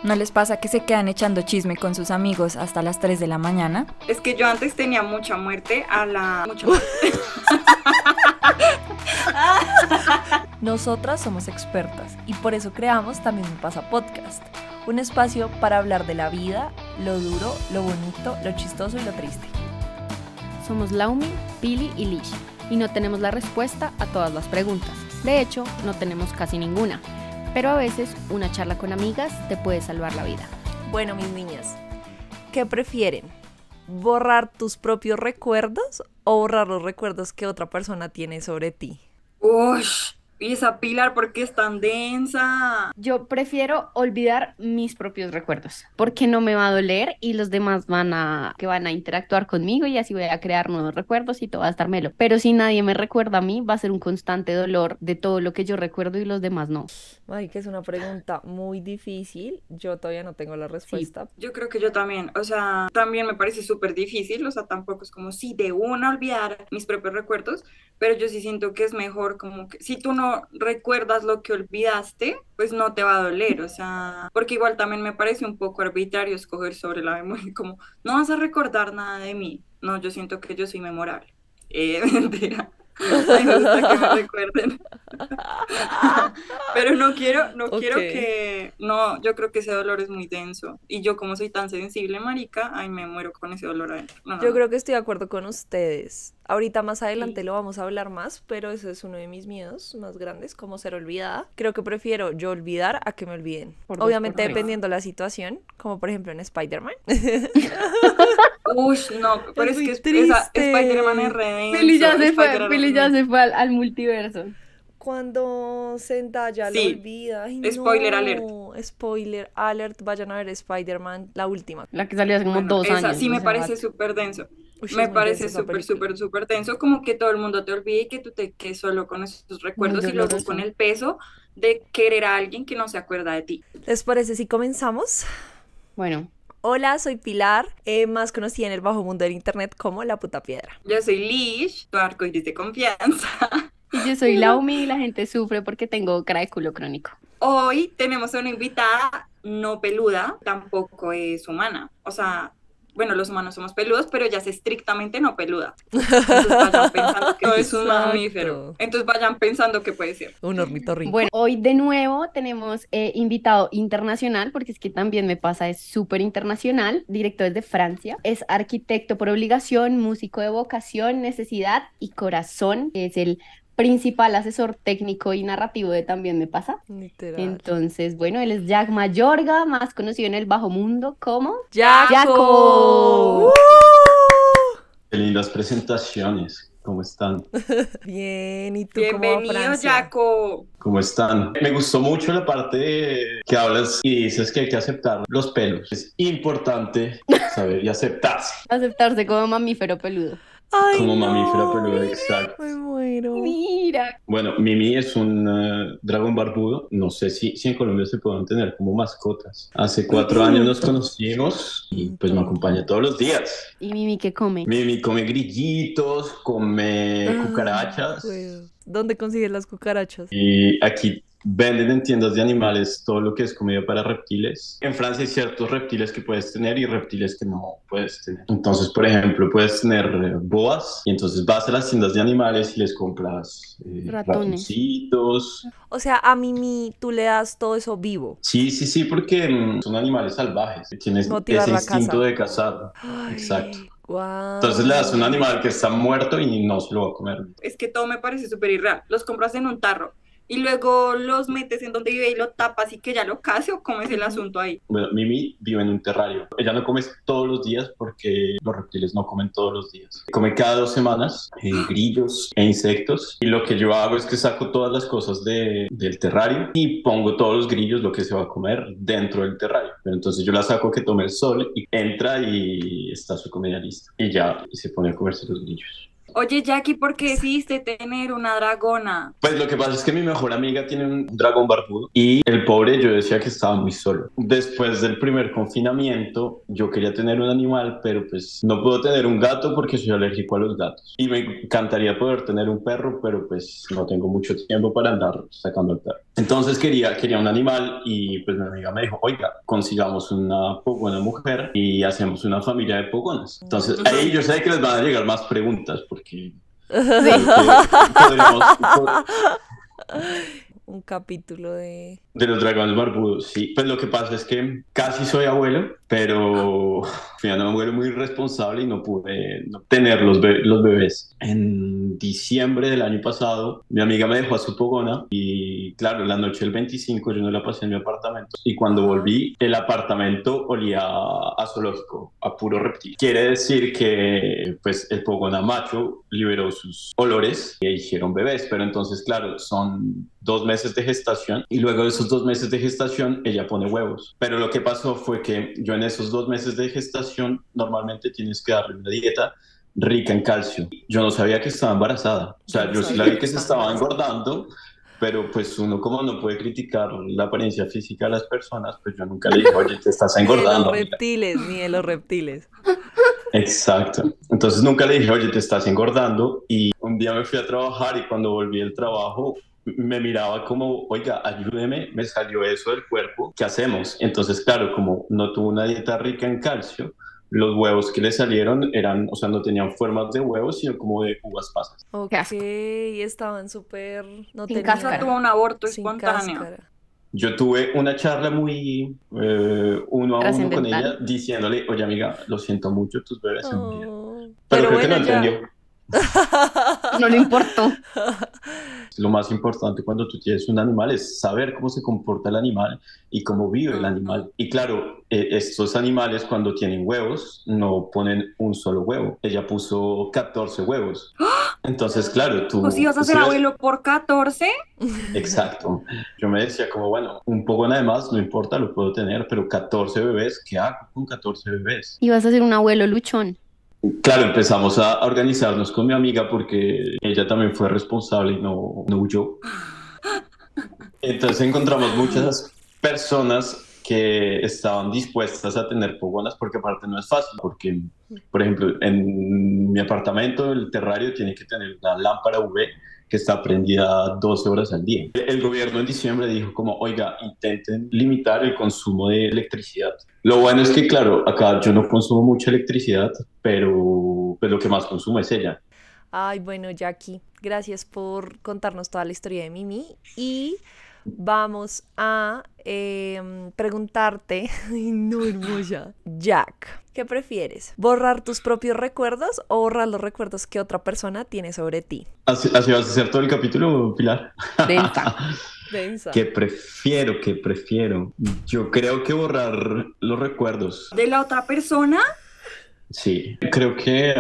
¿No les pasa que se quedan echando chisme con sus amigos hasta las 3 de la mañana? Es que yo antes tenía mucha muerte a la... Mucha muerte. Nosotras somos expertas y por eso creamos También Me Pasa Podcast, un espacio para hablar de la vida, lo duro, lo bonito, lo chistoso y lo triste. Somos Laumi, Pili y Lish y no tenemos la respuesta a todas las preguntas. De hecho, no tenemos casi ninguna, pero a veces una charla con amigas te puede salvar la vida. Bueno, mis niñas, ¿qué prefieren? ¿Borrar tus propios recuerdos o borrar los recuerdos que otra persona tiene sobre ti? Ush, y esa Pilar, ¿por qué es tan densa? Yo prefiero olvidar mis propios recuerdos, porque no me va a doler y los demás van a interactuar conmigo y así voy a crear nuevos recuerdos y todo va a estar melo. Pero si nadie me recuerda a mí, va a ser un constante dolor de todo lo que yo recuerdo y los demás no. Ay, que es una pregunta muy difícil. Yo todavía no tengo la respuesta. Yo creo que yo también, o sea, también me parece súper difícil, o sea, tampoco es como si de una olvidar mis propios recuerdos, pero yo sí siento que es mejor como que si tú no recuerdas lo que olvidaste, pues no te va a doler, o sea, porque igual también me parece un poco arbitrario escoger sobre la memoria, como no vas a recordar nada de mí, no, yo siento que yo soy memorable, mentira. Ay, me gusta que me recuerden. Pero no quiero que, no, yo creo que ese dolor es muy denso. Y yo como soy tan sensible, marica, ay, me muero con ese dolor adentro. No, Yo no. creo que estoy de acuerdo con ustedes. Ahorita más adelante Sí. lo vamos a hablar más, pero eso es uno de mis miedos más grandes, como ser olvidada. Creo que prefiero yo olvidar a que me olviden. Por dos, Obviamente por tres. dependiendo la situación, como por ejemplo en Spider-Man. Uy, no, pero es muy que esa triste. Spider-Man es re denso. Pili ya se Spider-Man- fue al multiverso. Cuando Zendaya lo Sí. olvida. Ay, Spoiler no. alert. Spoiler alert. Vayan a ver Spider-Man, la última. La que salió hace como Bueno, 2 esa años. sí o me sea, parece súper denso. Uy, Me es muy parece densa esa película. súper denso, como que todo el mundo te olvide y que tú te quedes solo con esos recuerdos y luego doloroso. con el peso de querer a alguien que no se acuerda de ti. ¿Les parece si comenzamos? Bueno, Hola, soy Pilar, más conocida en el bajo mundo del internet como La Puta Piedra. Yo soy Lish, tu arcoíris de confianza. y yo soy Laumi y la gente sufre porque tengo cara de culo crónico. Hoy tenemos a una invitada no peluda, tampoco es humana. O sea, bueno, los humanos somos peludos, pero ella es estrictamente no peluda. Entonces vayan pensando que no es un Exacto. mamífero. Entonces vayan pensando que puede ser. Un ornitorrinco. Bueno, hoy de nuevo tenemos invitado internacional, porque es que también me pasa, es súper internacional, directo desde Francia. Es arquitecto por obligación, músico de vocación, necesidad y corazón. Es el principal asesor técnico y narrativo de También Me Pasa. Literal. Entonces, bueno, él es Jack Mayorga, más conocido en el bajo mundo como ¡Jaco! Jaco. Qué lindas presentaciones. ¿Cómo están? Bien, ¿y tú cómo va Bienvenido, Francia? Jaco. ¿Cómo están? Me gustó mucho la parte que hablas y dices que hay que aceptar los pelos. Es importante saber y aceptarse Aceptarse como mamífero peludo. Ay, como no. mamífero peludo, exacto. Me muero. Mira. Bueno, Mimi es un dragón barbudo. No sé si en Colombia se pueden tener como mascotas. Hace 4 años nos conocimos y pues me acompaña todos los días. ¿Y Mimi qué come? Mimi come grillitos, come Ay, cucarachas. no puedo. ¿Dónde consigues las cucarachas? Y aquí venden en tiendas de animales todo lo que es comida para reptiles. En Francia hay ciertos reptiles que puedes tener y reptiles que no puedes tener. Entonces, por ejemplo, puedes tener boas y entonces vas a las tiendas de animales y les compras Ratones. ratoncitos. O sea, a Mimi tú le das todo eso vivo. Sí, porque son animales salvajes. Tienes Motivar ese la instinto caza. de cazar. Ay, Exacto. guau. Entonces le das un animal que está muerto y no se lo va a comer. Es que todo me parece súper irreal. Los compras en un tarro y luego los metes en donde vive y lo tapas y que ya lo case o comes el asunto ahí. Bueno, Mimi vive en un terrario. Ella no come todos los días porque los reptiles no comen todos los días. Come cada 2 semanas grillos e insectos. Y lo que yo hago es que saco todas las cosas del terrario y pongo todos los grillos, lo que se va a comer, dentro del terrario. Pero entonces yo la saco que tome el sol y entra y está su comida lista. Y ya y se pone a comerse los grillos. Oye, Jackie, ¿por qué decidiste tener una dragona? Pues lo que pasa es que mi mejor amiga tiene un dragón barbudo y el pobre yo decía que estaba muy solo. Después del primer confinamiento yo quería tener un animal, pero pues no puedo tener un gato porque soy alérgico a los gatos. Y me encantaría poder tener un perro, pero pues no tengo mucho tiempo para andar sacando el perro. Entonces quería un animal y pues mi amiga me dijo, oiga, consigamos una pogona mujer y hacemos una familia de pogonas. Entonces ahí yo sé que les van a llegar más preguntas porque podríamos, Un capítulo de... de los dragones barbudos, sí. Pues lo que pasa es que casi soy abuelo, pero fui un abuelo muy responsable y no pude no tener los bebés. En diciembre del año pasado, mi amiga me dejó a su pogona y claro, la noche del 25 yo no la pasé en mi apartamento. Y cuando volví, el apartamento olía a zoológico, a puro reptil. Quiere decir que pues el pogona macho liberó sus olores e hicieron bebés, pero entonces claro, son 2 meses de gestación y luego de esos 2 meses de gestación ella pone huevos. Pero lo que pasó fue que yo en esos 2 meses de gestación normalmente tienes que darle una dieta rica en calcio. Yo no sabía que estaba embarazada. O sea, yo sí la vi que se estaba engordando, pero pues uno como no puede criticar la apariencia física de las personas, pues yo nunca le dije, oye, te estás Ni de los engordando, amiga. reptiles, ni de los reptiles. Exacto. Entonces nunca le dije, oye, te estás engordando. Y un día me fui a trabajar y cuando volví del trabajo me miraba como, oiga, ayúdeme, me salió eso del cuerpo, ¿qué hacemos? Entonces, claro, como no tuvo una dieta rica en calcio, los huevos que le salieron eran, o sea, no tenían formas de huevos, sino como de uvas pasas. Ok, Qué asco. estaban súper... No Sin tenían... cáscara. Tuvo un aborto Sin espontáneo. cáscara. Yo tuve una charla muy uno a uno con Trascendental. ella, diciéndole, oye, amiga, lo siento mucho, tus bebés se murieron. Oh. Pero creo que bueno, no ya. entendió. No le importó. Lo más importante cuando tú tienes un animal es saber cómo se comporta el animal y cómo vive el animal. Y claro, estos animales cuando tienen huevos no ponen un solo huevo. Ella puso 14 huevos. Entonces, claro, tú... ¿Pues ibas a si ser ves- abuelo por 14? Exacto. Yo me decía como, bueno, un poco nada más, no importa, lo puedo tener, pero 14 bebés, ¿qué hago con 14 bebés? Ibas a ser un abuelo luchón. Claro, empezamos a organizarnos con mi amiga porque ella también fue responsable y no huyó. Entonces encontramos muchas personas que estaban dispuestas a tener pogonas porque aparte no es fácil, porque, por ejemplo, en mi apartamento el terrario tiene que tener una lámpara UV que está prendida 12 horas al día. El gobierno en diciembre dijo como, oiga, intenten limitar el consumo de electricidad. Lo bueno es que, claro, acá yo no consumo mucha electricidad, pero pues lo que más consumo es ella. Ay, bueno, Jackie, gracias por contarnos toda la historia de Mimi y vamos a preguntarte, ay, no, hermosa, Jack, ¿qué prefieres? ¿Borrar tus propios recuerdos o borrar los recuerdos que otra persona tiene sobre ti? ¿Así vas a hacer todo el capítulo, Pilar? Densa. Densa. ¿Qué prefiero? ¿Qué prefiero? Yo creo que borrar los recuerdos. ¿De la otra persona? Sí, creo que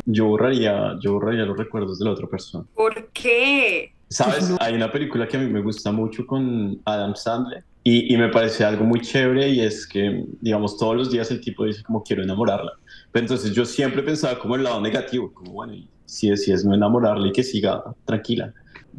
yo borraría los recuerdos de la otra persona. ¿Por qué? ¿Sabes? Hay una película que a mí me gusta mucho con Adam Sandler y me parece algo muy chévere y es que, digamos, todos los días el tipo dice como quiero enamorarla. Pero entonces yo siempre pensaba como el lado negativo, como bueno, y si decides no enamorarla y que siga tranquila.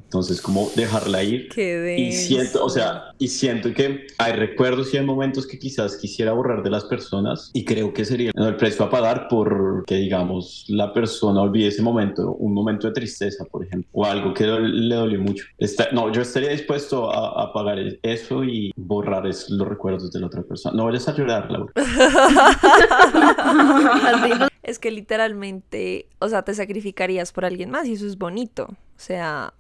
Entonces como dejarla ir. Qué Y siento, denso. y siento que hay recuerdos y hay momentos que quizás quisiera borrar de las personas y creo que sería el precio a pagar por que, digamos, la persona olvide ese momento, un momento de tristeza, por ejemplo, o algo que le dolió mucho. No, yo estaría dispuesto a pagar eso y borrar los recuerdos de la otra persona. No vayas a llorar, Laura. Es que literalmente, o sea, te sacrificarías por alguien más y eso es bonito. O sea,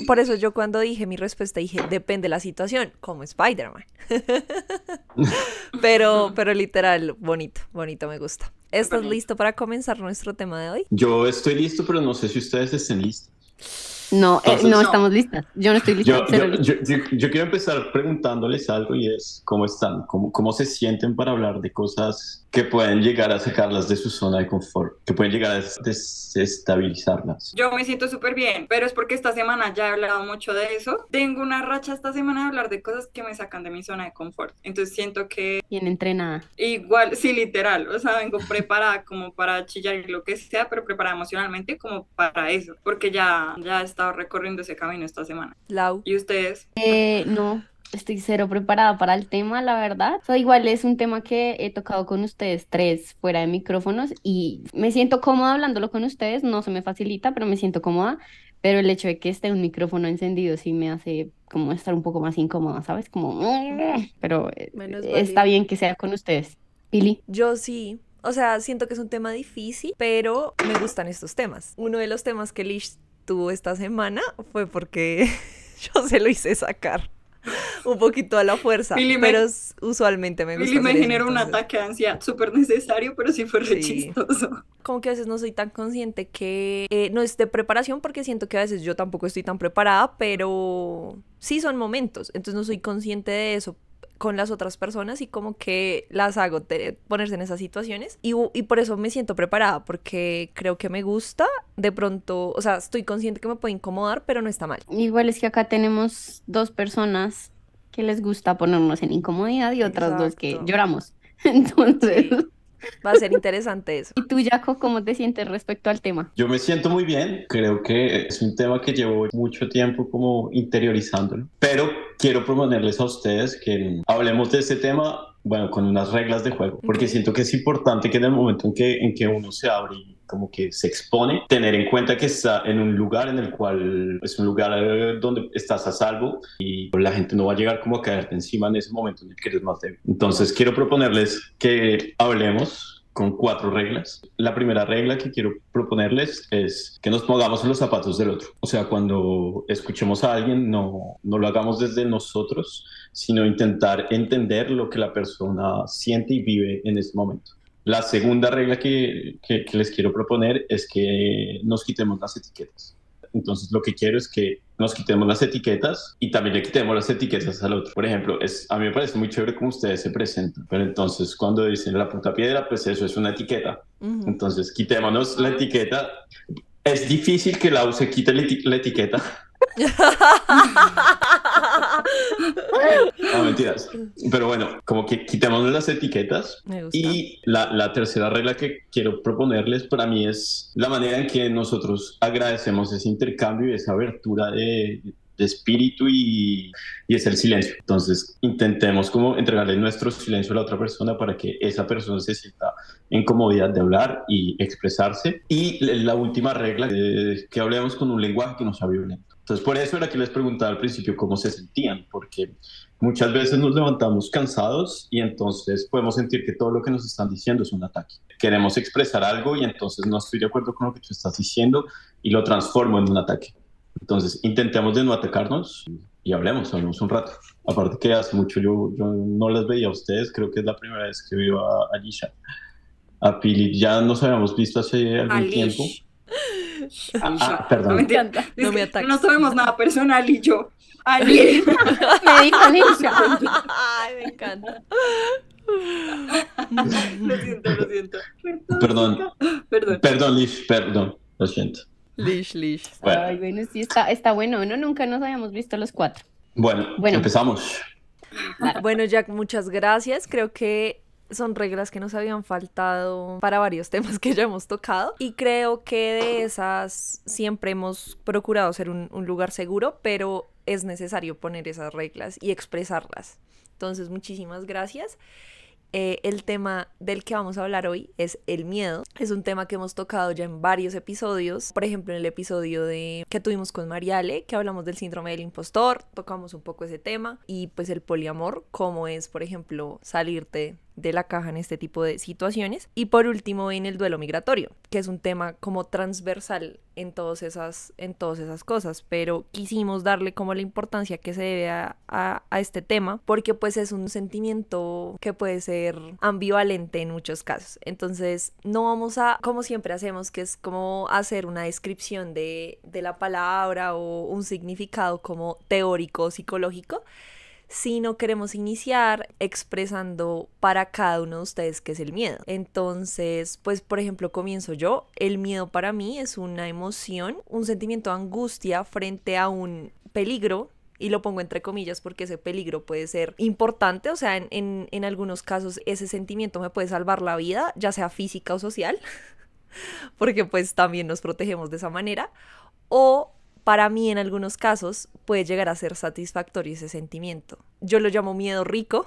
por eso yo cuando dije mi respuesta dije, depende de la situación, como Spider-Man. pero literal, bonito, me gusta. ¿Estás listo para comenzar nuestro tema de hoy? Yo estoy listo, pero no sé si ustedes estén listos. No, Entonces, no no. estamos listas. Yo no estoy lista. Yo, Cero yo, lista. yo quiero empezar preguntándoles algo y es cómo están, cómo se sienten para hablar de cosas que pueden llegar a sacarlas de su zona de confort, que pueden llegar a desestabilizarlas. Yo me siento súper bien, pero es porque esta semana ya he hablado mucho de eso. Tengo una racha esta semana de hablar de cosas que me sacan de mi zona de confort. Entonces siento que Bien entrenada. igual, sí, literal, o sea, vengo preparada como para chillar y lo que sea, pero preparada emocionalmente como para eso, porque ya he estado recorriendo ese camino esta semana. Lau. ¿Y ustedes? No, estoy cero preparada para el tema, la verdad. Igual es un tema que he tocado con ustedes tres fuera de micrófonos y me siento cómoda hablándolo con ustedes. No se me facilita, pero me siento cómoda. Pero el hecho de que esté un micrófono encendido sí me hace como estar un poco más incómoda, ¿sabes? Como, pero Menos está válido. bien que sea con ustedes. Pili. Yo sí. O sea, siento que es un tema difícil, pero me gustan estos temas. Uno de los temas que Lish tuvo esta semana fue porque yo se lo hice sacar un poquito a la fuerza, Pili pero usualmente me gusta Billy me hacer eso, generó un entonces, ataque de ansiedad súper necesario, pero sí fue re Sí. chistoso. como que a veces no soy tan consciente que no es de preparación, porque siento que a veces yo tampoco estoy tan preparada, pero sí son momentos, entonces no soy consciente de eso con las otras personas y como que las hago ponerse en esas situaciones y por eso me siento preparada, porque creo que me gusta, de pronto, o sea, estoy consciente que me puede incomodar, pero no está mal. Igual es que acá tenemos dos personas que les gusta ponernos en incomodidad y otras dos que Exacto. lloramos. Entonces, Sí, va a ser interesante eso. ¿y tú, Jaco, cómo te sientes respecto al tema? Yo me siento muy bien, creo que es un tema que llevo mucho tiempo como interiorizándolo, pero quiero proponerles a ustedes que hablemos de este tema, bueno, con unas reglas de juego, porque Ok. siento que es importante que en el momento en que uno se abre y como que se expone, tener en cuenta que está en un lugar en el cual es un lugar donde estás a salvo y la gente no va a llegar como a caerte encima en ese momento en el que eres más débil. Entonces quiero proponerles que hablemos con 4 reglas. La primera regla que quiero proponerles es que nos pongamos en los zapatos del otro. O sea, cuando escuchemos a alguien, no lo hagamos desde nosotros, sino intentar entender lo que la persona siente y vive en ese momento. La segunda regla que les quiero proponer es que nos quitemos las etiquetas. Entonces, lo que quiero es que nos quitemos las etiquetas y también le quitemos las etiquetas al otro. Por ejemplo, a mí me parece muy chévere cómo ustedes se presentan, pero entonces cuando dicen la puta piedra, pues eso es una etiqueta. Ujú. Entonces, quitémonos la etiqueta. Es difícil que Lau se quite la etiqueta. No, mentiras. Pero bueno, como que quitémonos las etiquetas. Me gusta. Y la tercera regla que quiero proponerles para mí es la manera en que nosotros agradecemos ese intercambio y esa abertura de espíritu y es el silencio. Entonces intentemos como entregarle nuestro silencio a la otra persona para que esa persona se sienta en comodidad de hablar y expresarse. Y la última regla es que hablemos con un lenguaje que no sea violento. Entonces por eso era que les preguntaba al principio cómo se sentían, porque muchas veces nos levantamos cansados y entonces podemos sentir que todo lo que nos están diciendo es un ataque. Queremos expresar algo y entonces no estoy de acuerdo con lo que tú estás diciendo y lo transformo en un ataque. Entonces intentemos de no atacarnos y hablemos un rato. Aparte que hace mucho yo no las veía a ustedes, creo que es la primera vez que veo a Alicia. A Pili ya nos habíamos visto hace algún tiempo. Alish. Alicia. No, Perdón. Me mentira. encanta. Es No me que ataques. no sabemos nada personal y yo. Ali. Me dijo Alicia. Ay, me encanta. Lo siento, lo siento. Perdón. Perdón. Perdón, Liz, perdón. Lo siento. Lish. Bueno, Ay, bueno, sí, está bueno, ¿no? Nunca nos habíamos visto los 4. bueno, Bueno. empezamos. Bueno, Jack, muchas gracias. Creo que son reglas que nos habían faltado para varios temas que ya hemos tocado. Y creo que de esas siempre hemos procurado ser un lugar seguro, pero es necesario poner esas reglas y expresarlas. Entonces, muchísimas gracias. El tema del que vamos a hablar hoy es el miedo. Es un tema que hemos tocado ya en varios episodios. Por ejemplo, en el episodio que tuvimos con Mariale, que hablamos del síndrome del impostor, tocamos un poco ese tema. Y pues el poliamor, cómo es, por ejemplo, salirte de la caja en este tipo de situaciones. Y por último, en el duelo migratorio, que es un tema como transversal en todas esas cosas, pero quisimos darle como la importancia que se debe a este tema, porque pues es un sentimiento que puede ser ambivalente en muchos casos. Entonces no vamos a, como siempre hacemos, que es como hacer una descripción de la palabra o un significado como teórico o psicológico, sino queremos iniciar expresando para cada uno de ustedes qué es el miedo. Entonces, pues por ejemplo, comienzo yo. El miedo para mí es una emoción, un sentimiento de angustia frente a un peligro, y lo pongo entre comillas porque ese peligro puede ser importante, o sea, en algunos casos ese sentimiento me puede salvar la vida, ya sea física o social, porque pues también nos protegemos de esa manera, o para mí en algunos casos puede llegar a ser satisfactorio ese sentimiento. Yo lo llamo miedo rico,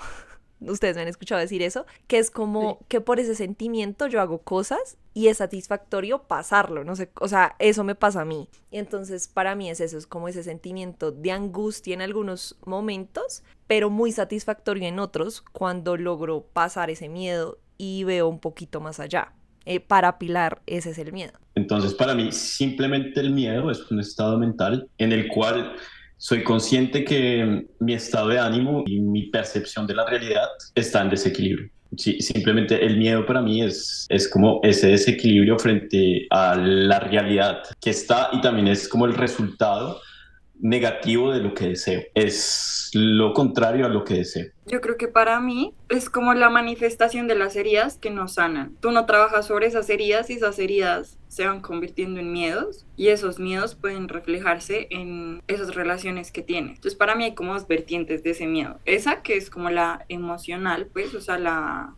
ustedes me han escuchado decir eso, que es como que por ese sentimiento yo hago cosas y es satisfactorio pasarlo, no sé, o sea, eso me pasa a mí. Y entonces para mí es eso, es como ese sentimiento de angustia en algunos momentos, pero muy satisfactorio en otros cuando logro pasar ese miedo y veo un poquito más allá. Para Pilar, ese es el miedo. Entonces, para mí, simplemente el miedo es un estado mental en el cual soy consciente que mi estado de ánimo y mi percepción de la realidad está en desequilibrio. Sí, simplemente el miedo para mí es como ese desequilibrio frente a la realidad que está, y también es como el resultado negativo de lo que deseo. Es lo contrario a lo que deseo. Yo creo que para mí es como la manifestación de las heridas que no sanan. Tú no trabajas sobre esas heridas y esas heridas se van convirtiendo en miedos, y esos miedos pueden reflejarse en esas relaciones que tienes. Entonces para mí hay como dos vertientes de ese miedo. Esa que es como la emocional, pues, o sea, la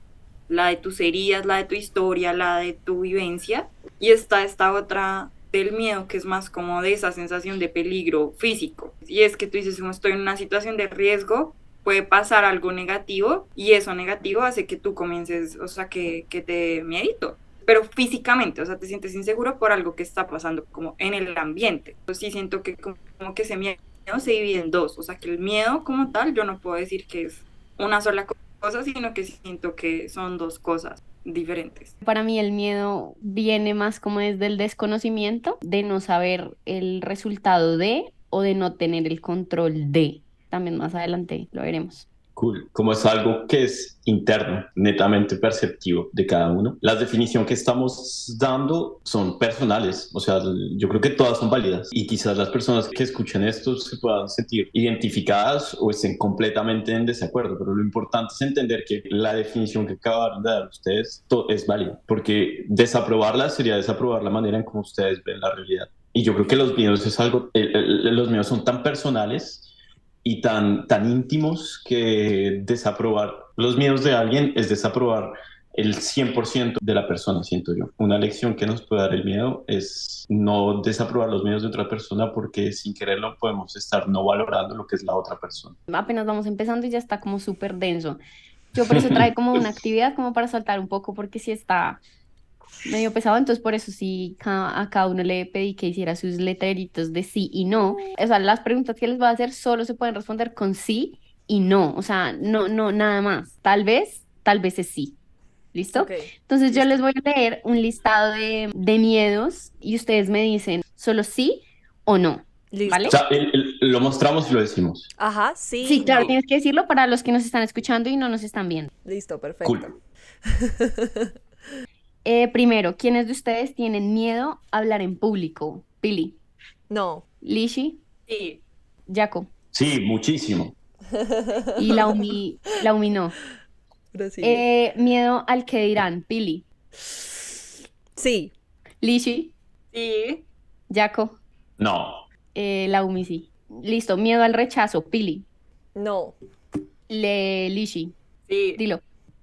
de tus heridas, la de tu historia, la de tu vivencia, y está esta otra del miedo, que es más como de esa sensación de peligro físico. Y es que tú dices, como estoy en una situación de riesgo, puede pasar algo negativo, y eso negativo hace que tú comiences, o sea, que te dé miedito, pero físicamente, o sea, te sientes inseguro por algo que está pasando como en el ambiente. Pues sí siento que como que ese miedo se divide en dos, o sea, que el miedo como tal, yo no puedo decir que es una sola cosa, sino que siento que son dos cosas diferentes. Para mí el miedo viene más como desde el desconocimiento, de no saber el resultado de, o de no tener el control de. También más adelante lo veremos. Cool. Como es algo que es interno, netamente perceptivo de cada uno, las definiciones que estamos dando son personales, o sea, yo creo que todas son válidas, y quizás las personas que escuchen esto se puedan sentir identificadas o estén completamente en desacuerdo, pero lo importante es entender que la definición que acabaron de dar ustedes es válida, porque desaprobarla sería desaprobar la manera en cómo ustedes ven la realidad. Y yo creo que los miedos es algo, los miedos son tan personales y tan íntimos que desaprobar los miedos de alguien es desaprobar el 100% de la persona, siento yo. Una lección que nos puede dar el miedo es no desaprobar los miedos de otra persona, porque sin quererlo podemos estar no valorando lo que es la otra persona. Apenas vamos empezando y ya está como súper denso. Yo por eso trae como una actividad como para saltar un poco, porque sí está medio pesado, entonces por eso sí a cada uno le pedí que hiciera sus letreritos de sí y no. O sea, las preguntas que les voy a hacer solo se pueden responder con sí y no, o sea, no, nada más. Tal vez es sí. ¿Listo? Ok, Entonces yo listo. les voy a leer un listado de miedos y ustedes me dicen solo sí o no, Listo. ¿vale? O sea, lo mostramos y lo decimos. Ajá, sí. Sí, claro, No. tienes que decirlo para los que nos están escuchando y no nos están viendo. Listo, perfecto. Cool. Primero, ¿quiénes de ustedes tienen miedo a hablar en público? Pili, No. Lishi, Sí, Jaco Sí, muchísimo. y la Umi no. Gracias. Miedo al que dirán. Pili, Sí. Lishi, sí, Jaco, No. la Umi sí. Listo, miedo al rechazo. Pili, No. Lishi, sí, dilo.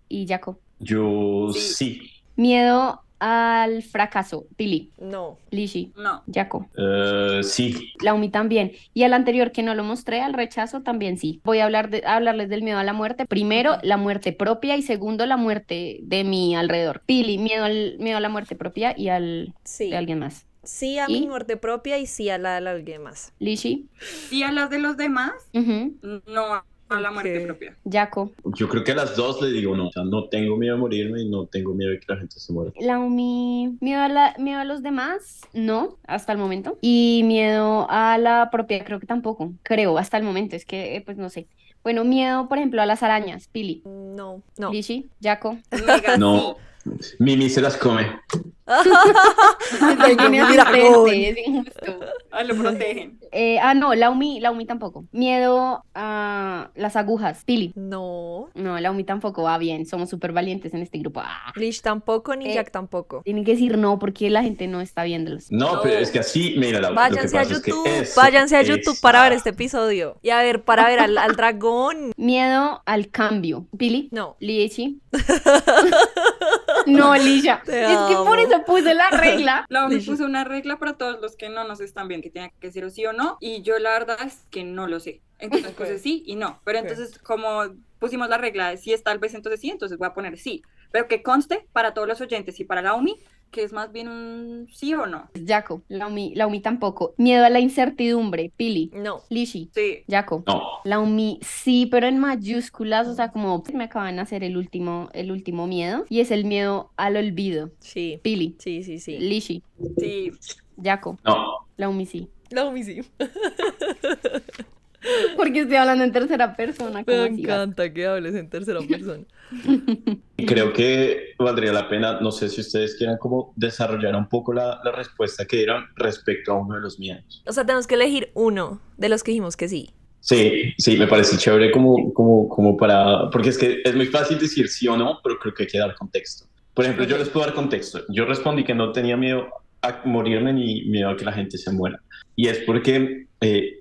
Y Jaco. Yo Sí. sí. Miedo al fracaso. Pili, No. Lishi, no, Jaco. Sí. La Umi también. Y al anterior que no lo mostré, al rechazo también sí. Voy a hablarles del miedo a la muerte. Primero, la muerte propia, y segundo, la muerte de mi alrededor. Pili, miedo a la muerte propia y Sí. de alguien más. Sí a ¿Y? mi muerte propia y sí a la de alguien más. Lishi. sí a las de los demás, Ujú. no a la muerte Ok. propia. Jaco. Yo creo que a las dos le digo no. O sea, no tengo miedo a morirme y no tengo miedo de que la gente se muera. Miedo a los demás, no, hasta el momento. Y miedo a la propia, creo que tampoco. Creo, hasta el momento, es que, pues no sé. Bueno, miedo, por ejemplo, a las arañas. Pili, No, no. Lishi, Jaco. Mega No, Mimi se las come. Entonces viene Mira, asistente, es injusto. Lo protegen. No, la Umi tampoco. Miedo a las agujas. Pili. No. No, la Umi tampoco va bien. Somos súper valientes en este grupo. Lish tampoco, ni Eh, Jack tampoco. Tienen que decir no porque la gente no está viéndolos. No, No. pero es que así, mira, lo que Váyanse a pasa es que YouTube, eso váyanse a YouTube es- para ver este episodio. Y a ver, para ver al dragón. Miedo al cambio. Pili. No. Liechi. No, Lisha. Te Es que por amo. eso puse la regla. La OMI Lishi. puso una regla para todos los que no nos están bien, que tiene que ser o sí o no, y yo la verdad es que no lo sé. Entonces Ok. puse sí y no. Pero Ok. entonces, como pusimos la regla de sí es tal vez, entonces sí, entonces voy a poner sí. Pero que conste para todos los oyentes y para la OMI, que es más bien un sí o no. Jaco. La Umi tampoco. Miedo a la incertidumbre. Pili. No. Lishi. Sí. Jaco. No, La UMI sí, pero en mayúsculas, o sea, como me acaban de hacer el último miedo, y es el miedo al olvido. Sí. Pili, Sí, sí, sí. Lishi, Sí. Jaco, no. la UMI sí. La Umi sí. Porque estoy hablando en tercera persona, como Me así vas. encanta que hables en tercera persona. Y creo que valdría la pena, no sé si ustedes quieran como desarrollar un poco la respuesta que dieron respecto a uno de los miedos. O sea, tenemos que elegir uno de los que dijimos que sí. Sí, sí, me parece chévere como para, porque es que es muy fácil decir sí o no, pero creo que hay que dar contexto. Por ejemplo, yo les puedo dar contexto. Yo respondí que no tenía miedo a morirme ni miedo a que la gente se muera. Y es porque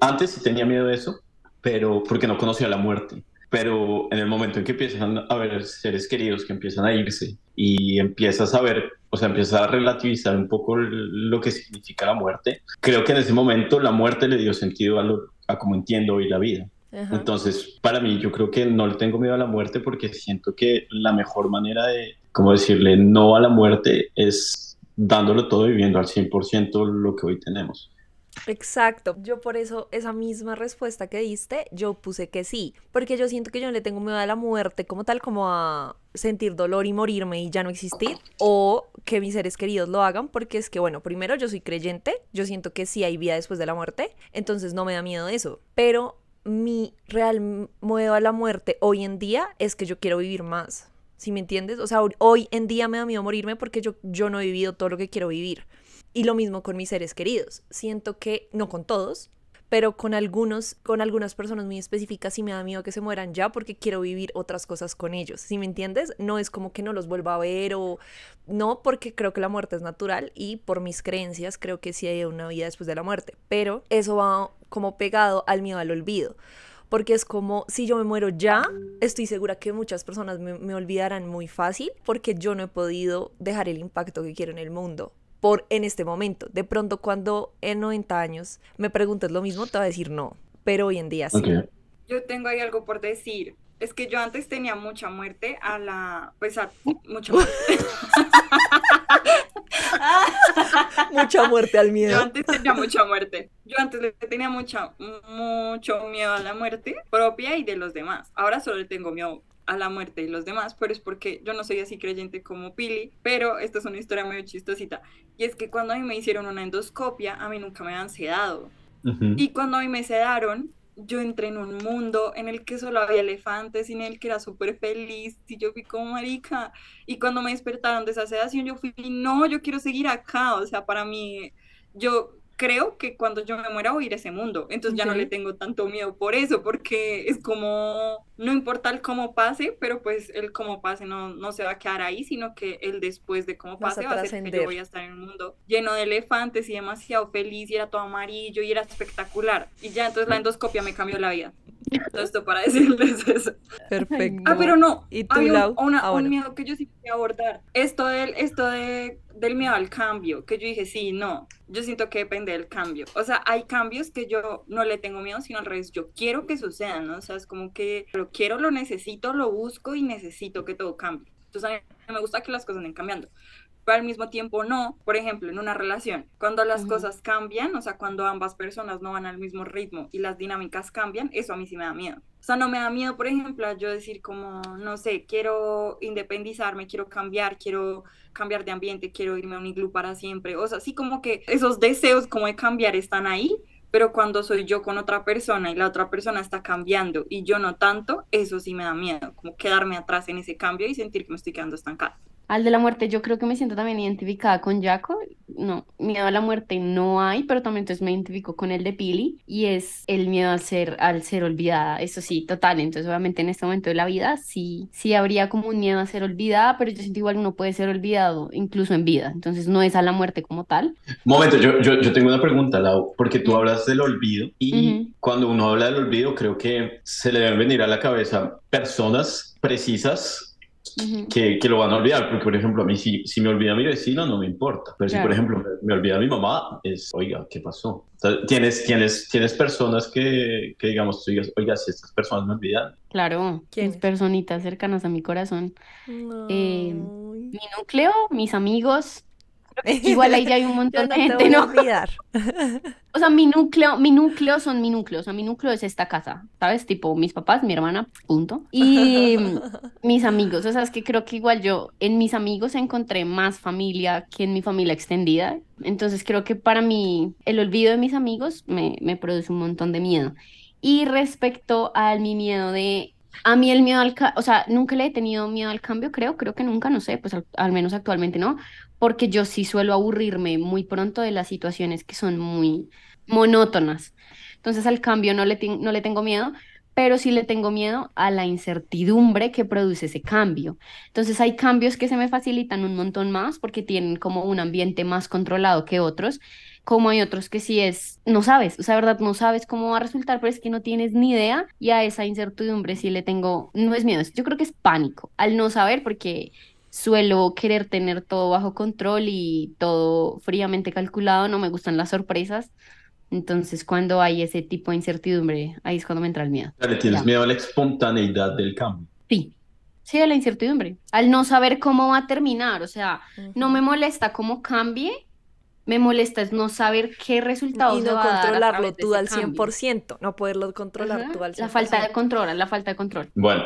antes sí tenía miedo de eso, pero porque no conocía la muerte. Pero en el momento en que empiezan a ver seres queridos que empiezan a irse y empiezas a ver, o sea, empiezas a relativizar un poco lo que significa la muerte, creo que en ese momento la muerte le dio sentido a cómo entiendo hoy la vida. Ajá. Entonces, para mí, yo creo que no le tengo miedo a la muerte porque siento que la mejor manera de, como decirle no a la muerte es dándolo todo y viviendo al 100% lo que hoy tenemos. Exacto. Yo por eso, esa misma respuesta que diste, yo puse que sí. Porque yo siento que yo no le tengo miedo a la muerte como tal, como a sentir dolor y morirme y ya no existir. O que mis seres queridos lo hagan, porque es que, bueno, primero yo soy creyente, yo siento que sí hay vida después de la muerte, entonces no me da miedo eso. Pero mi real miedo a la muerte hoy en día es que yo quiero vivir más. ¿Sí me entiendes? O sea, hoy en día me da miedo morirme porque yo no he vivido todo lo que quiero vivir. Y lo mismo con mis seres queridos. Siento que, no con todos, pero con algunas personas muy específicas sí me da miedo que se mueran ya porque quiero vivir otras cosas con ellos. ¿Sí me entiendes? No es como que no los vuelva a ver o no, porque creo que la muerte es natural y por mis creencias creo que sí hay una vida después de la muerte. Pero eso va como pegado al miedo al olvido. Porque es como, si yo me muero ya, estoy segura que muchas personas me olvidarán muy fácil porque yo no he podido dejar el impacto que quiero en el mundo. En este momento. De pronto, cuando en 90 años me preguntes lo mismo, te voy a decir no. Pero hoy en día sí. Okay. Yo tengo ahí algo por decir. Es que yo antes tenía mucha muerte mucha muerte. Mucha muerte al Yo miedo. antes tenía mucha muerte. Yo antes le tenía mucho miedo a la muerte propia y de los demás. Ahora solo le tengo miedo a la muerte de los demás, pero es porque yo no soy así creyente como Pili, pero esta es una historia medio chistosita. Y es que cuando a mí me hicieron una endoscopia, a mí nunca me habían sedado. Uh-huh. Y cuando a mí me sedaron, yo entré en un mundo en el que solo había elefantes y en el que era súper feliz y yo fui como marica. Y cuando me despertaron de esa sedación, yo fui, no, yo quiero seguir acá. O sea, para mí, yo creo que cuando yo me muera voy a ir a ese mundo. Entonces ya no le tengo tanto miedo por eso, porque es como, no importa el cómo pase, pero pues el cómo pase no se va a quedar ahí, sino que el después de cómo Vas a pase va a ser que trascender. yo voy a estar en un mundo lleno de elefantes y demasiado feliz y era todo amarillo y era espectacular. Y ya entonces la endoscopia me cambió la vida. Todo esto para decirles eso. Perfecto. Ah, pero no, ¿Y tú, había Lau? un miedo que yo sí quería abordar. Esto del miedo al cambio, que yo dije, sí, no, yo siento que depende del cambio. O sea, hay cambios que yo no le tengo miedo, sino al revés, yo quiero que sucedan, ¿no? O sea, es como que lo quiero, lo necesito, lo busco y necesito que todo cambie. Entonces a mí me gusta que las cosas vayan cambiando. Pero al mismo tiempo no, por ejemplo, en una relación, cuando las cosas cambian, o sea, cuando ambas personas no van al mismo ritmo y las dinámicas cambian, eso a mí sí me da miedo. O sea, no me da miedo, por ejemplo, a yo decir como, no sé, quiero independizarme, quiero cambiar de ambiente, quiero irme a un iglú para siempre. O sea, sí como que esos deseos como de cambiar están ahí, pero cuando soy yo con otra persona y la otra persona está cambiando y yo no tanto, eso sí me da miedo, como quedarme atrás en ese cambio y sentir que me estoy quedando estancada. Al de la muerte, yo creo que me siento también identificada con Jaco. No, miedo a la muerte no hay, pero también entonces me identifico con el de Pili y es el miedo al ser olvidada. Eso sí, total. Entonces, obviamente en este momento de la vida sí habría como un miedo a ser olvidada, pero yo siento igual uno puede ser olvidado incluso en vida. Entonces, no es a la muerte como tal. Momento, yo tengo una pregunta, Lau, porque tú Mm, hablas del olvido y ujú, cuando uno habla del olvido creo que se le deben venir a la cabeza personas precisas ujú, que lo van a olvidar, porque por ejemplo a mí si me olvida mi vecino no me importa, pero si por claro. ejemplo me olvida mi mamá, es, oiga, ¿qué pasó? O sea, tienes personas que digamos, tú digas, oiga, si estas personas me olvidan. Claro, mis ¿Quiénes? personitas cercanas a mi corazón. No. Mi núcleo, mis amigos. Igual ahí ya hay un Yo montón de no te gente, voy a ¿no? olvidar. O sea, mi núcleo son mi núcleo. O sea, mi núcleo es esta casa, ¿sabes? Tipo, mis papás, mi hermana, punto. Y mis amigos. O sea, es que creo que igual yo en mis amigos encontré más familia que en mi familia extendida. Entonces creo que para mí el olvido de mis amigos me produce un montón de miedo. Y respecto al mi miedo de a mí el miedo o sea, nunca le he tenido miedo al cambio, creo que nunca, no sé, pues al menos actualmente no, porque yo sí suelo aburrirme muy pronto de las situaciones que son muy monótonas. Entonces al cambio no le tengo miedo, pero sí le tengo miedo a la incertidumbre que produce ese cambio. Entonces hay cambios que se me facilitan un montón más porque tienen como un ambiente más controlado que otros, como hay otros que sí es, no sabes, o sea, verdad, no sabes cómo va a resultar, pero es que no tienes ni idea y a esa incertidumbre sí le tengo, no es miedo, yo creo que es pánico al no saber porque suelo querer tener todo bajo control y todo fríamente calculado, no me gustan las sorpresas, entonces cuando hay ese tipo de incertidumbre, ahí es cuando me entra el miedo. O sea, le tienes Ya, miedo a la espontaneidad del cambio. sí, sí, a la incertidumbre, al no saber cómo va a terminar, o sea, no me Ujú. molesta cómo cambie, me molesta es no saber qué Y resultados se no va a dar a controlarlo través de tú ese al cien cambio. por ciento, no poderlo controlar Ajá, tú al la cien por falta de ciento. control, la falta de control. Bueno,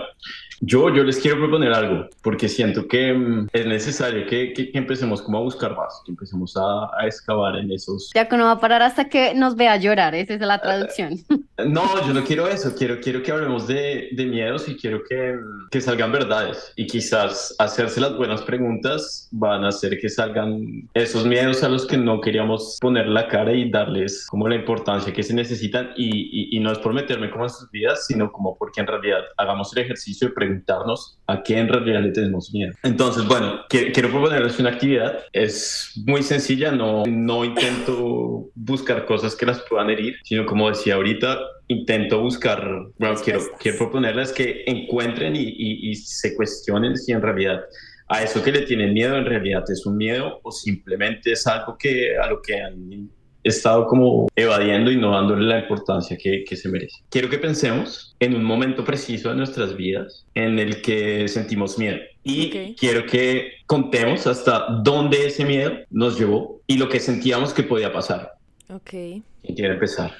yo les quiero proponer algo, porque siento que es necesario que empecemos como a buscar más, que empecemos a excavar en esos. Ya que no va a parar hasta que nos vea llorar, esa es la traducción. No, yo no quiero eso, quiero que hablemos de miedos y quiero que salgan verdades y quizás hacerse las buenas preguntas van a hacer que salgan esos miedos a los que no queríamos poner la cara y darles como la importancia que se necesitan y no es por meterme como en sus vidas, sino como porque en realidad hagamos el ejercicio de preguntarnos a qué en realidad le tenemos miedo. Entonces, bueno, quiero proponerles una actividad, es muy sencilla, no intento buscar cosas que las puedan herir, sino como decía ahorita, intento buscar, bueno, quiero Respuestas. proponerles que encuentren y se cuestionen si en realidad a eso que le tienen miedo en realidad es un miedo o simplemente es algo a lo que han estado como evadiendo y no dándole la importancia que se merece. Quiero que pensemos en un momento preciso de nuestras vidas en el que sentimos miedo y Ok. quiero que contemos hasta dónde ese miedo nos llevó y lo que sentíamos que podía pasar. Ok. ¿Quién quiere empezar?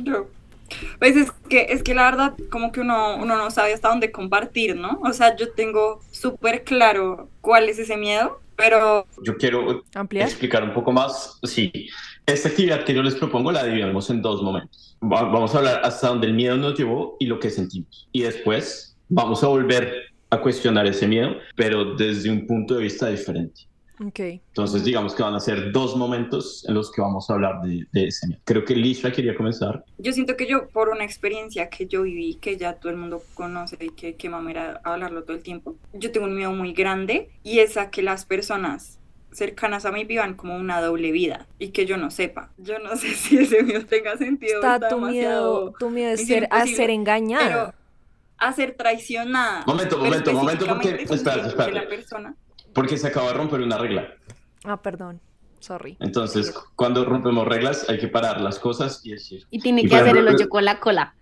Yo. Pues es que la verdad, como que uno no sabe hasta dónde compartir, ¿no? O sea, yo tengo súper claro cuál es ese miedo, pero Yo quiero ¿Ampliar? explicar un poco más. Sí, esta actividad que yo les propongo la dividimos en dos momentos. Vamos a hablar hasta dónde el miedo nos llevó y lo que sentimos. Y después vamos a volver a cuestionar ese miedo, pero desde un punto de vista diferente. Ok. Entonces, digamos que van a ser dos momentos en los que vamos a hablar de ese miedo. Creo que Lisha quería comenzar. yo siento que yo, por una experiencia que yo viví, que ya todo el mundo conoce y que mamera hablarlo todo el tiempo, yo tengo un miedo muy grande y es a que las personas cercanas a mí vivan como una doble vida y que yo no sepa. Yo no sé si ese miedo tenga sentido, Está está demasiado tu miedo es misión a ser imposible, pero engañada. a ser traicionada, pero Momento, porque específicamente es un miedo que espérate, la persona... porque se acaba de romper una regla. Ah, perdón. Sorry. Entonces, Sigue. cuando rompemos reglas, hay que parar las cosas y decir. Y tiene Y que por hacer ejemplo, el hoyo con la cola.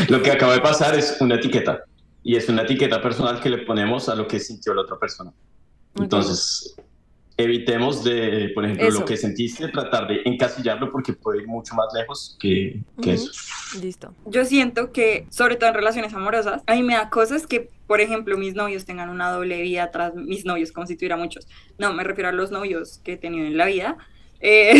lo que acaba de pasar es una etiqueta. Y es una etiqueta personal que le ponemos a lo que sintió la otra persona. Ok. Entonces, evitemos de, por ejemplo, Eso. lo que sentiste, tratar de encasillarlo porque puede ir mucho más lejos que eso. Listo. Yo siento que, sobre todo en relaciones amorosas, a mí me da cosas que, por ejemplo, mis novios tengan una doble vida tras mis novios, como si tuviera muchos. No, me refiero a los novios que he tenido en la vida. Eh,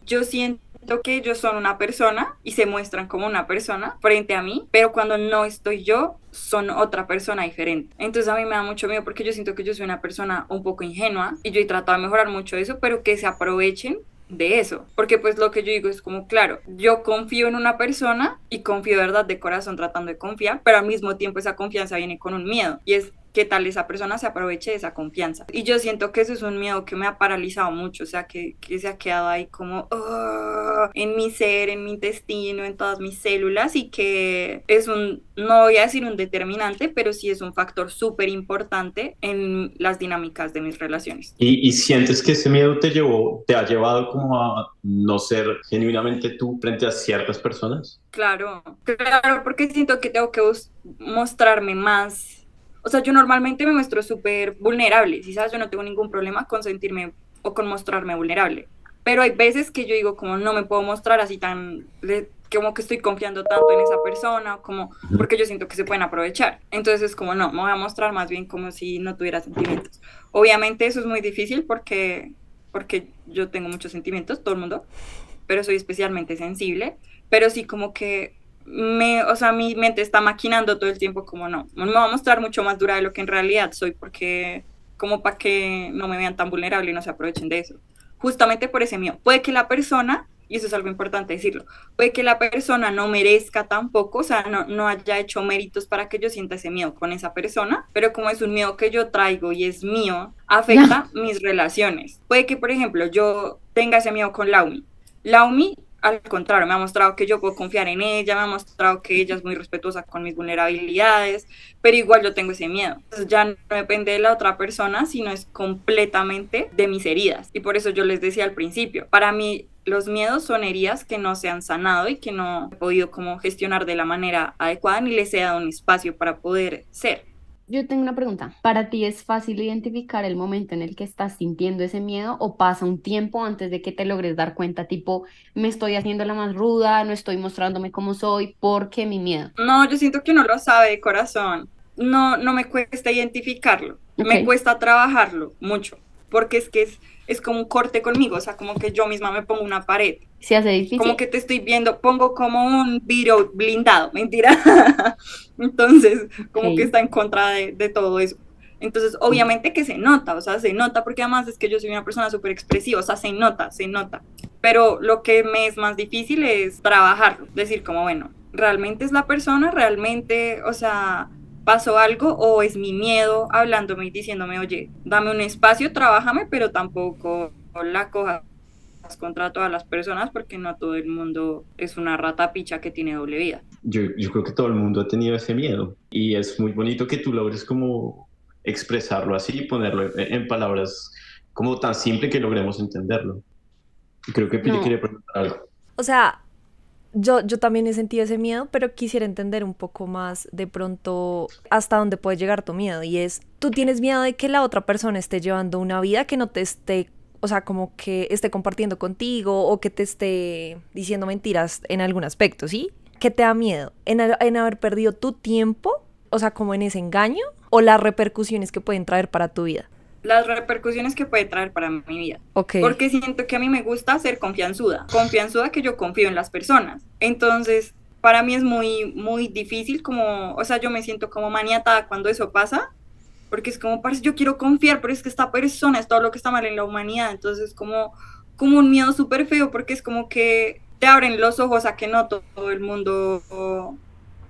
yo siento que ellos son una persona y se muestran como una persona frente a mí, pero cuando no estoy yo, son otra persona diferente. Entonces a mí me da mucho miedo porque yo siento que yo soy una persona un poco ingenua y yo he tratado de mejorar mucho eso, pero que se aprovechen de eso, porque pues lo que yo digo es como, claro, yo confío en una persona y confío de verdad de corazón tratando de confiar, pero al mismo tiempo esa confianza viene con un miedo y es qué tal esa persona se aproveche de esa confianza. Y yo siento que eso es un miedo que me ha paralizado mucho, o sea, que se ha quedado ahí como en mi ser, en mi intestino, en todas mis células y que es no voy a decir un determinante, pero sí es un factor súper importante en las dinámicas de mis relaciones. ¿Y sientes que ese miedo te ha llevado como a no ser genuinamente tú frente a ciertas personas? Claro, claro, porque siento que tengo que mostrarme más. O sea, yo normalmente me muestro súper vulnerable, ¿sí sabes? Yo no tengo ningún problema con sentirme o con mostrarme vulnerable. Pero hay veces que yo digo como no me puedo mostrar así como que estoy confiando tanto en esa persona, como porque yo siento que se pueden aprovechar. Entonces es como no, me voy a mostrar más bien como si no tuviera sentimientos. Obviamente eso es muy difícil porque yo tengo muchos sentimientos, todo el mundo, pero soy especialmente sensible, pero sí como que o sea, mi mente está maquinando todo el tiempo como no, me va a mostrar mucho más dura de lo que en realidad soy porque como para que no me vean tan vulnerable y no se aprovechen de eso. Justamente por ese miedo. Puede que la persona, y eso es algo importante decirlo, puede que la persona no merezca tampoco, o sea, no haya hecho méritos para que yo sienta ese miedo con esa persona, pero como es un miedo que yo traigo y es mío, afecta mis relaciones. Puede que, por ejemplo, yo tenga ese miedo con Laumi. Laumi al contrario, me ha mostrado que yo puedo confiar en ella, me ha mostrado que ella es muy respetuosa con mis vulnerabilidades, pero igual yo tengo ese miedo. Entonces ya no depende de la otra persona, sino es completamente de mis heridas. Y por eso yo les decía al principio, para mí los miedos son heridas que no se han sanado y que no he podido como gestionar de la manera adecuada ni les he dado un espacio para poder ser. Yo tengo una pregunta. ¿Para ti es fácil identificar el momento en el que estás sintiendo ese miedo o pasa un tiempo antes de que te logres dar cuenta, tipo, me estoy haciendo la más ruda, no estoy mostrándome como soy, porque mi miedo? No, yo siento que uno lo sabe de corazón. No me cuesta identificarlo, me cuesta trabajarlo mucho, porque es que es como un corte conmigo, o sea, como que yo misma me pongo una pared. Se hace difícil. Como que te estoy viendo, pongo como un vidrio blindado, mentira. Entonces, como que está en contra de todo eso. Entonces, obviamente que se nota, o sea, se nota porque además es que yo soy una persona súper expresiva, o sea, se nota. Pero lo que me es más difícil es trabajarlo, decir como, bueno, ¿realmente es la persona? ¿Realmente, o sea, pasó algo o es mi miedo hablándome y diciéndome, oye, dame un espacio, trabájame, pero tampoco la cojas contra todas las personas porque no todo el mundo es una rata picha que tiene doble vida. Yo creo que todo el mundo ha tenido ese miedo y es muy bonito que tú logres como expresarlo así y ponerlo en palabras como tan simple que logremos entenderlo. Y creo que Pili quería preguntar algo. O sea, yo también he sentido ese miedo, pero quisiera entender un poco más de pronto hasta dónde puede llegar tu miedo. Y es, tú tienes miedo de que la otra persona esté llevando una vida que no te esté, o sea, como que esté compartiendo contigo o que te esté diciendo mentiras en algún aspecto, ¿sí? ¿Qué te da miedo? ¿En haber perdido tu tiempo? O sea, como en ese engaño, o las repercusiones que pueden traer para tu vida. Las repercusiones que puede traer para mi vida. Okay. Porque siento que a mí me gusta ser confianzuda que yo confío en las personas. Entonces, para mí es muy, muy difícil como, o sea, yo me siento como maniatada cuando eso pasa, porque es como, parece, yo quiero confiar, pero es que esta persona es todo lo que está mal en la humanidad. Entonces, como un miedo súper feo, porque es como que te abren los ojos a que no todo el mundo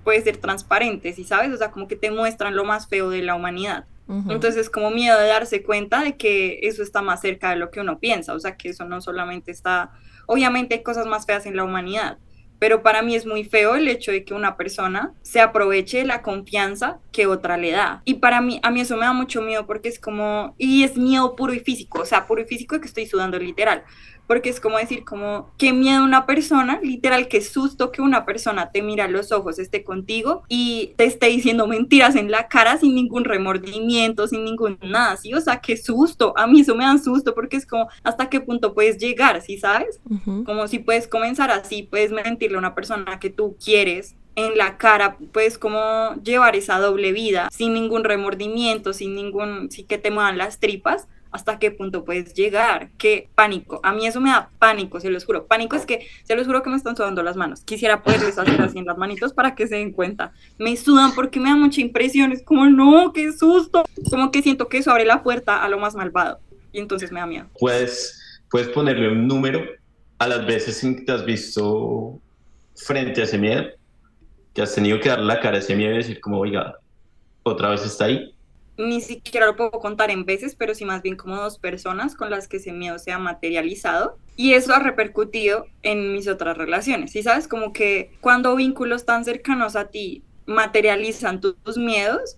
puede ser transparente, ¿sí sabes? O sea, como que te muestran lo más feo de la humanidad. Uh-huh. Entonces, como miedo de darse cuenta de que eso está más cerca de lo que uno piensa, o sea, que eso no solamente está, obviamente hay cosas más feas en la humanidad, pero para mí es muy feo el hecho de que una persona se aproveche de la confianza que otra le da. Y a mí eso me da mucho miedo porque es como, y es miedo puro y físico, o sea, puro y físico de que estoy sudando literal, porque es como decir, como, qué miedo una persona, literal, qué susto que una persona te mira a los ojos, esté contigo y te esté diciendo mentiras en la cara sin ningún remordimiento, sin ningún nada, ¿sí? O sea, qué susto, a mí eso me da susto porque es como, ¿hasta qué punto puedes llegar, ¿sí sabes? Como si puedes comenzar así, puedes mentirle a una persona que tú quieres en la cara, puedes como llevar esa doble vida sin ningún remordimiento, sin ningún, sí que te muevan las tripas, hasta qué punto puedes llegar, qué pánico, a mí eso me da pánico, se los juro, pánico es que, se los juro que me están sudando las manos, quisiera poderles hacer así en las manitos para que se den cuenta, me sudan porque me da mucha impresión, es como no, qué susto, como que siento que eso abre la puerta a lo más malvado, y entonces me da miedo. Puedes ponerle un número a las veces en que te has visto frente a ese miedo, que has tenido que darle la cara a ese miedo y decir como, oiga, otra vez está ahí. Ni siquiera lo puedo contar en veces, pero sí más bien como 2 personas con las que ese miedo se ha materializado y eso ha repercutido en mis otras relaciones. Y sabes, como que cuando vínculos tan cercanos a ti materializan tus miedos,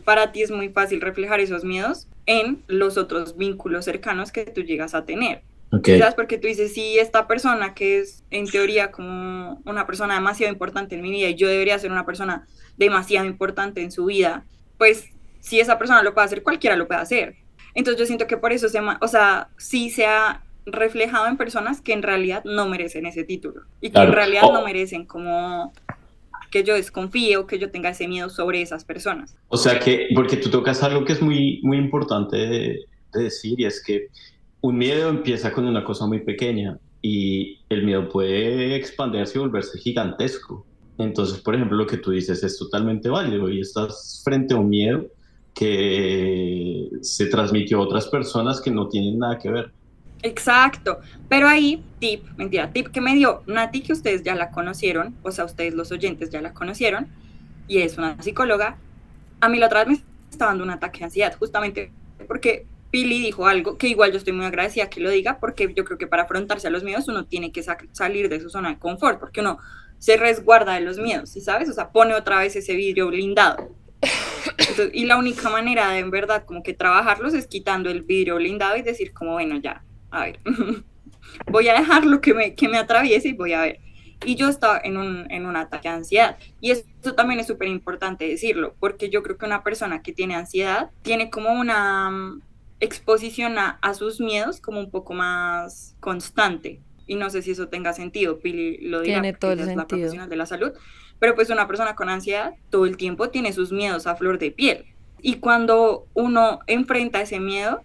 para ti es muy fácil reflejar esos miedos en los otros vínculos cercanos que tú llegas a tener. Okay. ¿Sabes? Porque tú dices, sí, esta persona que es en teoría como una persona demasiado importante en mi vida y yo debería ser una persona demasiado importante en su vida, pues si esa persona lo puede hacer, cualquiera lo puede hacer. Entonces yo siento que por eso o sea, sí se ha reflejado en personas que en realidad no merecen ese título y que en realidad no merecen como que yo desconfíe o que yo tenga ese miedo sobre esas personas. O sea que, porque tú tocas algo que es muy, muy importante de decir y es que un miedo empieza con una cosa muy pequeña y el miedo puede expandirse y volverse gigantesco. Entonces, por ejemplo, lo que tú dices es totalmente válido y estás frente a un miedo que se transmitió a otras personas que no tienen nada que ver. Exacto, pero ahí, tip que me dio Nati, que ustedes ya la conocieron, o sea, ustedes los oyentes ya la conocieron, y es una psicóloga. A mí la otra vez me estaba dando un ataque de ansiedad, justamente porque Pili dijo algo que igual yo estoy muy agradecida que lo diga, porque yo creo que para afrontarse a los miedos uno tiene que salir de su zona de confort, porque uno se resguarda de los miedos, ¿sí sabes? O sea, pone otra vez ese vidrio blindado. Entonces, y la única manera de en verdad como que trabajarlos es quitando el vidrio blindado y decir como, bueno, ya, a ver, voy a dejar lo que me atraviese y voy a ver. Y yo estaba en un ataque de ansiedad. Y esto también es súper importante decirlo, porque yo creo que una persona que tiene ansiedad tiene como una exposición a sus miedos como un poco más constante. Y no sé si eso tenga sentido, Pili lo dirá, tiene todo el ella es la sentido. profesional de la salud. Pero pues una persona con ansiedad todo el tiempo tiene sus miedos a flor de piel. Y cuando uno enfrenta ese miedo,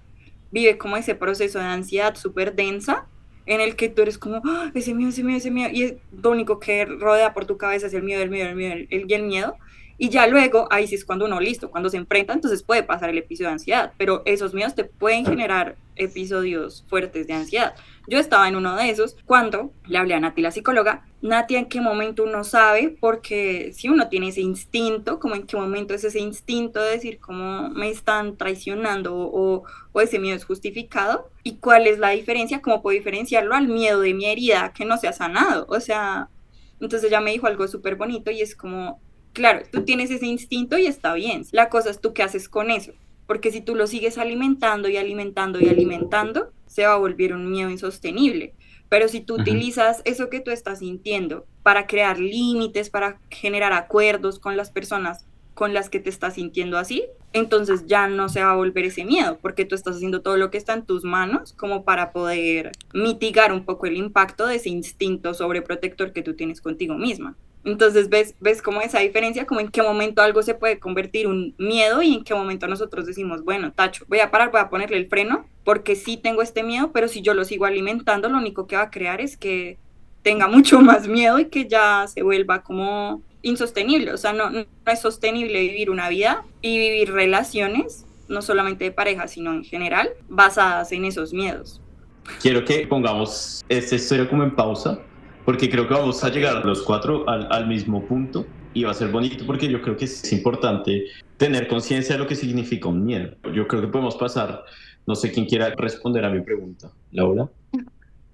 vive como ese proceso de ansiedad súper densa, en el que tú eres como, ¡oh, ese miedo, ese miedo, ese miedo! Y lo único que rodea por tu cabeza es el miedo, el miedo, el miedo, el miedo. Y ya luego, ahí sí es cuando uno, listo, cuando se enfrenta, entonces puede pasar el episodio de ansiedad, pero esos miedos te pueden generar episodios fuertes de ansiedad. Yo estaba en uno de esos cuando le hablé a Nati, la psicóloga. Nati, ¿en qué momento uno sabe? Porque si uno tiene ese instinto, como en qué momento es ese instinto de decir cómo me están traicionando o ese miedo es justificado, y cuál es la diferencia, cómo puedo diferenciarlo al miedo de mi herida que no se ha sanado. O sea, entonces ella me dijo algo súper bonito y es como, claro, tú tienes ese instinto y está bien. La cosa es tú qué haces con eso. Porque si tú lo sigues alimentando y alimentando y alimentando, se va a volver un miedo insostenible. Pero si tú utilizas eso que tú estás sintiendo para crear límites, para generar acuerdos con las personas con las que te estás sintiendo así, entonces ya no se va a volver ese miedo, porque tú estás haciendo todo lo que está en tus manos como para poder mitigar un poco el impacto de ese instinto sobreprotector que tú tienes contigo misma. Entonces ves como esa diferencia, como en qué momento algo se puede convertir un miedo y en qué momento nosotros decimos, bueno, tacho, voy a parar, voy a ponerle el freno, porque sí tengo este miedo, pero si yo lo sigo alimentando, lo único que va a crear es que tenga mucho más miedo y que ya se vuelva como insostenible. O sea, no es sostenible vivir una vida y vivir relaciones, no solamente de pareja, sino en general, basadas en esos miedos. Quiero que pongamos esta historia como en pausa, porque creo que vamos a llegar los 4 al mismo punto y va a ser bonito porque yo creo que es importante tener conciencia de lo que significa un miedo. Yo creo que podemos pasar, no sé quién quiera responder a mi pregunta. ¿Laura?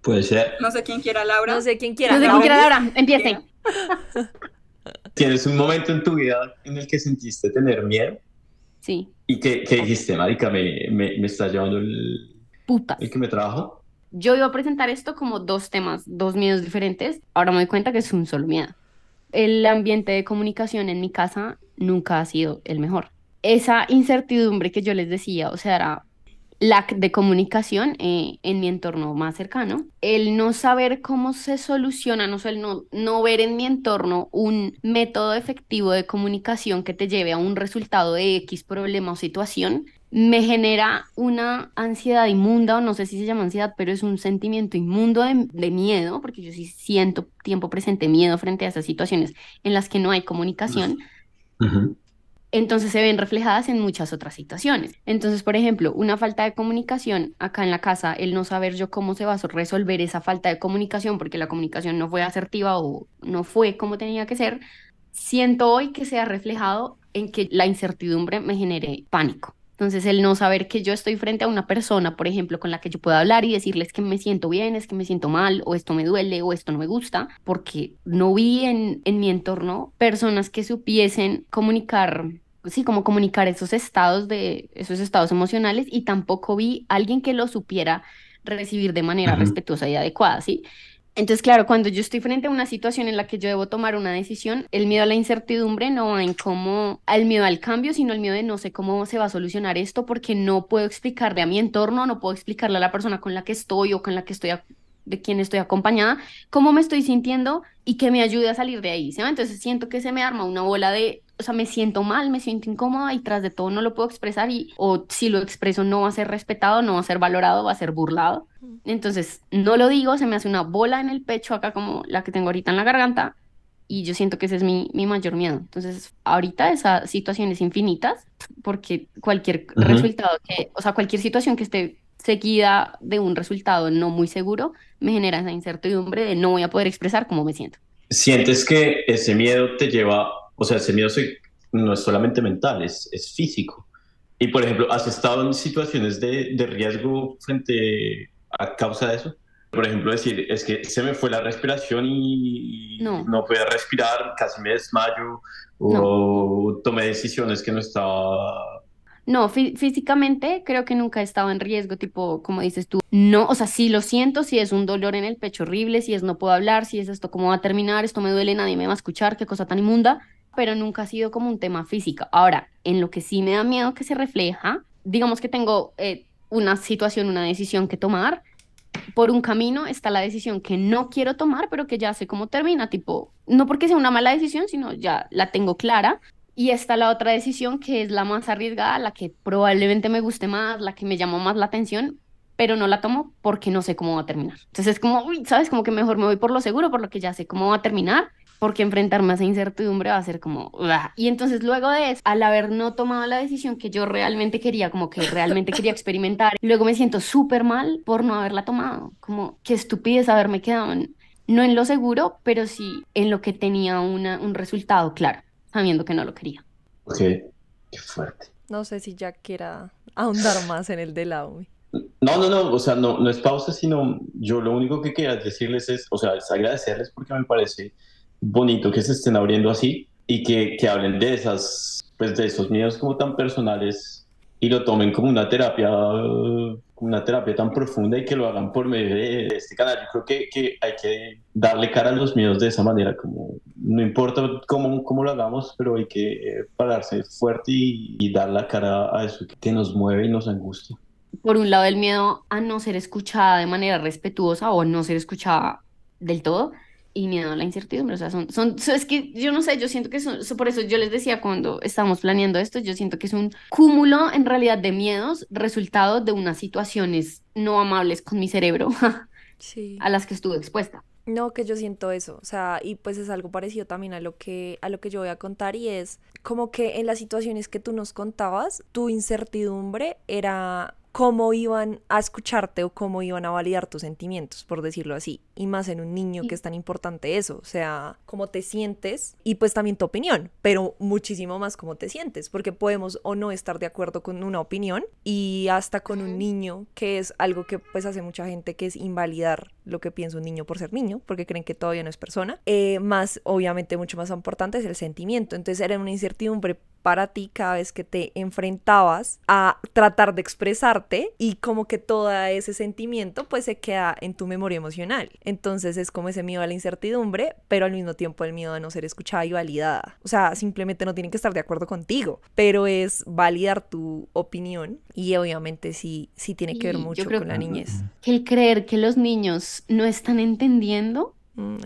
Puede ser. No sé quién quiera, Laura. No sé quién quiera. No sé quién quiera, Laura. Empiece. ¿Tienes un momento en tu vida en el que sentiste tener miedo? Sí. ¿Y que dijiste, marica, me está llevando Putas. el que me trajo? Yo iba a presentar esto como dos temas, dos miedos diferentes. Ahora me doy cuenta que es un solo miedo. El ambiente de comunicación en mi casa nunca ha sido el mejor. Esa incertidumbre que yo les decía, o sea, era lack de comunicación en mi entorno más cercano, el no saber cómo se soluciona, no sé, el no ver en mi entorno un método efectivo de comunicación que te lleve a un resultado de X problema o situación, me genera una ansiedad inmunda, o no sé si se llama ansiedad, pero es un sentimiento inmundo de miedo, porque yo sí siento tiempo presente miedo frente a esas situaciones en las que no hay comunicación. Ujú. Entonces se ven reflejadas en muchas otras situaciones. Entonces, por ejemplo, una falta de comunicación acá en la casa, el no saber yo cómo se va a resolver esa falta de comunicación porque la comunicación no fue asertiva o no fue como tenía que ser, siento hoy que se ha reflejado en que la incertidumbre me genere pánico. Entonces, el no saber que yo estoy frente a una persona, por ejemplo, con la que yo pueda hablar y decirles que me siento bien, es que me siento mal, o esto me duele, o esto no me gusta, porque no vi en mi entorno personas que supiesen comunicar, sí, como comunicar esos estados emocionales, y tampoco vi alguien que lo supiera recibir de manera Ujú. respetuosa y adecuada, ¿sí? Entonces, claro, cuando yo estoy frente a una situación en la que yo debo tomar una decisión, el miedo a la incertidumbre no va en cómo, al miedo al cambio, sino el miedo de no sé cómo se va a solucionar esto porque no puedo explicarle a mi entorno, no puedo explicarle a la persona con la que estoy o con la que estoy, de quien estoy acompañada, cómo me estoy sintiendo y que me ayude a salir de ahí, ¿sí? Entonces siento que se me arma una bola de, o sea, me siento mal, me siento incómoda y tras de todo no lo puedo expresar y, o si lo expreso no va a ser respetado, no va a ser valorado, va a ser burlado. Entonces, no lo digo, se me hace una bola en el pecho acá como la que tengo ahorita en la garganta y yo siento que ese es mi mayor miedo. Entonces, ahorita esas situaciones infinitas, porque cualquier Ujú. resultado que, o sea, cualquier situación que esté seguida de un resultado no muy seguro, me genera esa incertidumbre de no voy a poder expresar cómo me siento. ¿Sientes que ese miedo te lleva, o sea, ese miedo no es solamente mental, es físico? Y, por ejemplo, ¿has estado en situaciones de riesgo frente a causa de eso? Por ejemplo, decir, es que se me fue la respiración y No, no podía respirar, casi me desmayo, no. o tomé decisiones que no estaba... No, físicamente creo que nunca he estado en riesgo, tipo, como dices tú, no, o sea, sí lo siento, si es un dolor en el pecho horrible, si es no puedo hablar, si es esto, cómo va a terminar, esto me duele, nadie me va a escuchar, qué cosa tan inmunda, pero nunca ha sido como un tema físico. Ahora, en lo que sí me da miedo que se refleja, digamos que tengo una situación, una decisión que tomar, por un camino está la decisión que no quiero tomar, pero que ya sé cómo termina, tipo, no porque sea una mala decisión, sino ya la tengo clara. Y está la otra decisión que es la más arriesgada, la que probablemente me guste más, la que me llama más la atención, pero no la tomo porque no sé cómo va a terminar. Entonces es como, uy, ¿sabes? Como que mejor me voy por lo seguro, por lo que ya sé cómo va a terminar, porque enfrentarme a esa incertidumbre va a ser como, "Uah". Y entonces luego de eso, al haber no tomado la decisión que yo realmente quería, como que realmente quería experimentar, luego me siento súper mal por no haberla tomado, como qué estupidez haberme quedado no en lo seguro, pero sí en lo que tenía un resultado claro, sabiendo que no lo quería. Ok, qué fuerte. No sé si ya quiera ahondar más en el de la UMI. No, o sea, no es pausa, sino yo lo único que quería decirles es, o sea, es agradecerles porque me parece bonito que se estén abriendo así y que hablen de esas, pues de esos miedos como tan personales y lo tomen como una terapia tan profunda y que lo hagan por medio de este canal. Yo creo que hay que darle cara a los miedos de esa manera, como no importa cómo lo hagamos, pero hay que pararse fuerte y dar la cara a eso que nos mueve y nos angustia. Por un lado, el miedo a no ser escuchada de manera respetuosa o no ser escuchada del todo, y miedo a la incertidumbre. O sea, es que yo no sé, yo siento que por eso yo les decía cuando estábamos planeando esto, yo siento que es un cúmulo en realidad de miedos, resultado de unas situaciones no amables con mi cerebro Sí. a las que estuve expuesta. No, que yo siento eso, o sea, y pues es algo parecido también a lo que yo voy a contar y es como que en las situaciones que tú nos contabas, tu incertidumbre era cómo iban a escucharte o cómo iban a validar tus sentimientos, por decirlo así, y más en un niño que es tan importante eso, o sea, cómo te sientes y pues también tu opinión, pero muchísimo más cómo te sientes, porque podemos o no estar de acuerdo con una opinión y hasta con un niño, que es algo que pues hace mucha gente, que es invalidar lo que piensa un niño por ser niño, porque creen que todavía no es persona. Más, obviamente, mucho más importante es el sentimiento. Entonces era una incertidumbre para ti cada vez que te enfrentabas a tratar de expresarte y como que todo ese sentimiento pues se queda en tu memoria emocional. Entonces es como ese miedo a la incertidumbre, pero al mismo tiempo el miedo a no ser escuchada y validada. O sea, simplemente no tienen que estar de acuerdo contigo, pero es validar tu opinión y obviamente sí tiene que ver Y mucho yo creo con la niñez. que el creer que los niños no están entendiendo.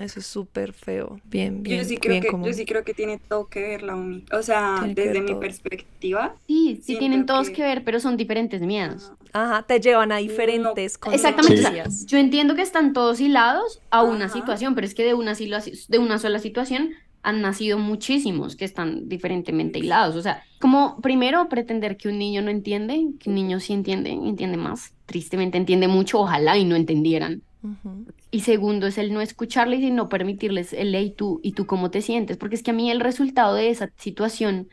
Eso es súper feo. Bien Yo sí creo yo común. sí creo que tiene todo que ver la UMI. O sea, Tiene que desde ver mi todo. perspectiva, Sí tienen siento todos que ver, pero son diferentes miedos. Ajá, te llevan a diferentes Exactamente, o sea, consecuencias. yo entiendo que están todos hilados a una Ajá. situación, pero es que de una sola situación han nacido muchísimos que están diferentemente hilados. O sea, como primero pretender que un niño no entiende, que un niño sí entiende más, tristemente entiende mucho, ojalá y no entendieran. Ujú. Y segundo es el no escucharles y no permitirles el y tú cómo te sientes, porque es que a mí el resultado de esa situación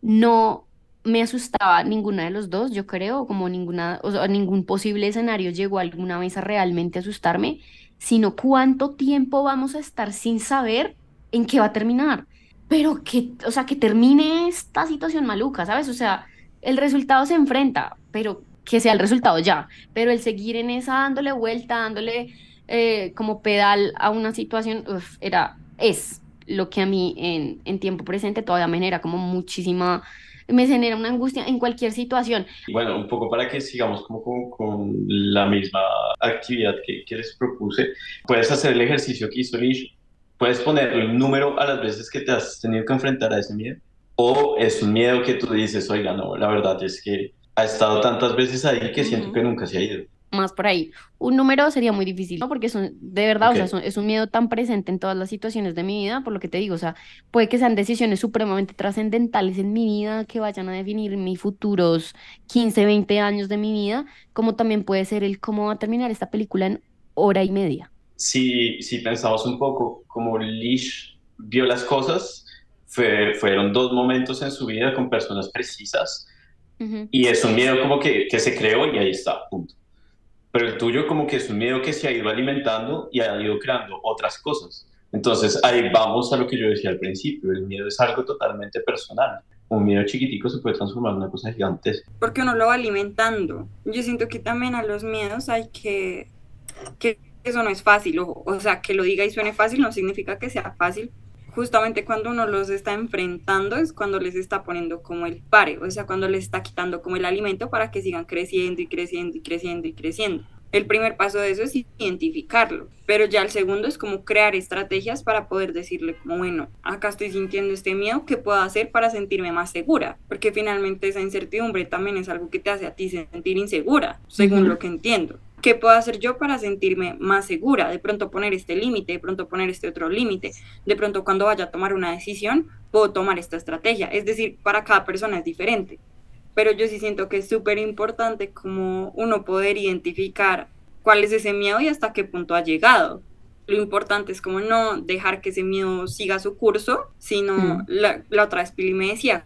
no me asustaba ninguna de los dos, yo creo, como ninguna, o sea, ningún posible escenario llegó alguna vez a realmente asustarme, sino cuánto tiempo vamos a estar sin saber en qué va a terminar. Pero que, o sea, que termine esta situación maluca, ¿sabes? O sea, el resultado se enfrenta, pero que sea el resultado ya. Pero el seguir en esa dándole vuelta, dándole como pedal a una situación, es lo que a mí en tiempo presente todavía me genera como muchísima, me genera una angustia en cualquier situación. Bueno, un poco para que sigamos como con la misma actividad que les propuse, puedes hacer el ejercicio que hizo Lish, puedes ponerle un número a las veces que te has tenido que enfrentar a ese miedo, o es un miedo que tú dices, oiga, no, la verdad es que ha estado tantas veces ahí que siento que Ujú. nunca se ha ido. Más por ahí. Un número sería muy difícil, ¿no? Porque son, de verdad, o Ok. sea, es un miedo tan presente en todas las situaciones de mi vida, por lo que te digo, o sea, puede que sean decisiones supremamente trascendentales en mi vida, que vayan a definir mis futuros 15 20 años de mi vida, como también puede ser el cómo va a terminar esta película en hora y media. Si pensamos un poco como Lish vio las cosas, fueron dos momentos en su vida con personas precisas Ujú. y es un miedo como que se creó y ahí está, punto. Pero el tuyo como que es un miedo que se ha ido alimentando y ha ido creando otras cosas. Entonces ahí vamos a lo que yo decía al principio, el miedo es algo totalmente personal. Un miedo chiquitico se puede transformar en una cosa gigantesca. porque uno lo va alimentando. Yo siento que también a los miedos hay que eso no es fácil, o sea, que lo diga y suene fácil no significa que sea fácil. Justamente cuando uno los está enfrentando es cuando les está poniendo como el pare, o sea, cuando les está quitando como el alimento para que sigan creciendo y creciendo y creciendo y creciendo. El primer paso de eso es identificarlo, pero ya el segundo es como crear estrategias para poder decirle como, bueno, acá estoy sintiendo este miedo, ¿qué puedo hacer para sentirme más segura? Porque finalmente esa incertidumbre también es algo que te hace a ti sentir insegura, según lo que entiendo. ¿Qué puedo hacer yo para sentirme más segura? De pronto poner este límite, de pronto poner este otro límite, de pronto cuando vaya a tomar una decisión, puedo tomar esta estrategia. Es decir, para cada persona es diferente. Pero yo sí siento que es súper importante como uno poder identificar cuál es ese miedo y hasta qué punto ha llegado. Lo importante es como no dejar que ese miedo siga su curso, sino la otra vez Pili me decía,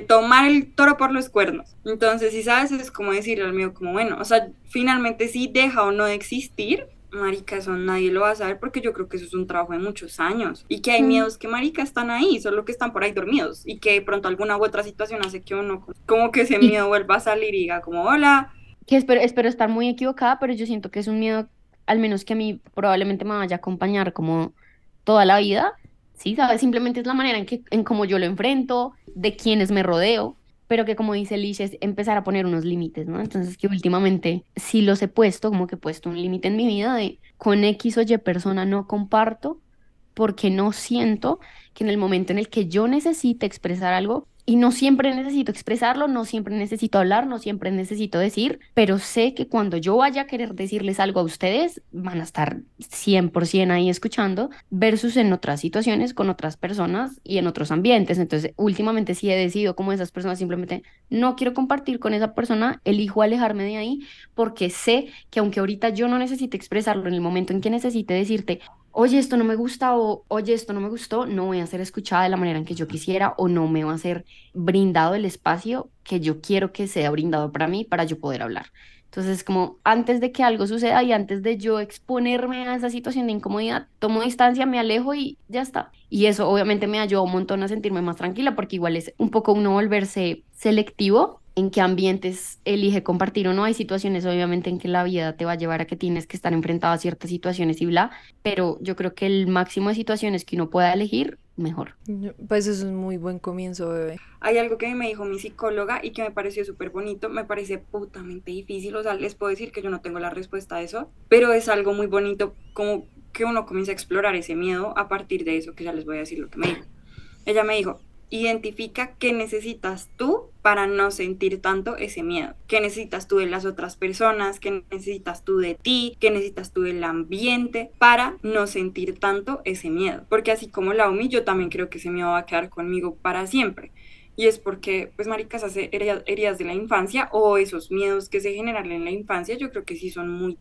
tomar el toro por los cuernos. Entonces, si sabes, es como decirle al mío, como bueno, o sea, finalmente si deja o no de existir, marica, eso nadie lo va a saber porque yo creo que eso es un trabajo de muchos años y que hay miedos que, marica, están ahí, solo que están por ahí dormidos y que de pronto alguna u otra situación hace que uno como que ese Y miedo vuelva a salir y diga como, hola. que espero estar muy equivocada, pero yo siento que es un miedo, al menos que a mí probablemente me vaya a acompañar como toda la vida, ¿sí? ¿Sabes? Simplemente es la manera en cómo yo lo enfrento, de quienes me rodeo, pero que como dice Lish, es empezar a poner unos límites, ¿no? Entonces que últimamente sí los he puesto, como que he puesto un límite en mi vida de con X o Y persona no comparto, porque no siento que en el momento en el que yo necesite expresar algo, y no siempre necesito expresarlo, no siempre necesito hablar, no siempre necesito decir, pero sé que cuando yo vaya a querer decirles algo a ustedes, van a estar 100% ahí escuchando, versus en otras situaciones con otras personas y en otros ambientes. Entonces, últimamente sí he decidido como esas personas simplemente no quiero compartir con esa persona, elijo alejarme de ahí porque sé que aunque ahorita yo no necesite expresarlo en el momento en que necesite decirte, oye, esto no me gusta o oye, esto no me gustó, no voy a ser escuchada de la manera en que yo quisiera o no me va a ser brindado el espacio que yo quiero que sea brindado para mí para yo poder hablar. Entonces, como antes de que algo suceda y antes de yo exponerme a esa situación de incomodidad, tomo distancia, me alejo y ya está. Y eso obviamente me ayudó un montón a sentirme más tranquila porque igual es un poco uno volverse selectivo en qué ambientes elige compartir o no. Hay situaciones obviamente en que la vida te va a llevar a que tienes que estar enfrentado a ciertas situaciones y bla, pero yo creo que el máximo de situaciones que uno pueda elegir, mejor. Pues eso es un muy buen comienzo, bebé. Hay algo que me dijo mi psicóloga y que me pareció súper bonito, me parece putamente difícil, o sea, les puedo decir que yo no tengo la respuesta a eso, pero es algo muy bonito como que uno comienza a explorar ese miedo a partir de eso, que ya les voy a decir lo que me dijo. Ella me dijo, identifica qué necesitas tú para no sentir tanto ese miedo. ¿Qué necesitas tú de las otras personas? ¿Qué necesitas tú de ti? ¿Qué necesitas tú del ambiente para no sentir tanto ese miedo? Porque así como la Umi, yo también creo que ese miedo va a quedar conmigo para siempre. Y es porque, pues, maricas, hace heridas de la infancia o esos miedos que se generan en la infancia, yo creo que sí son muy,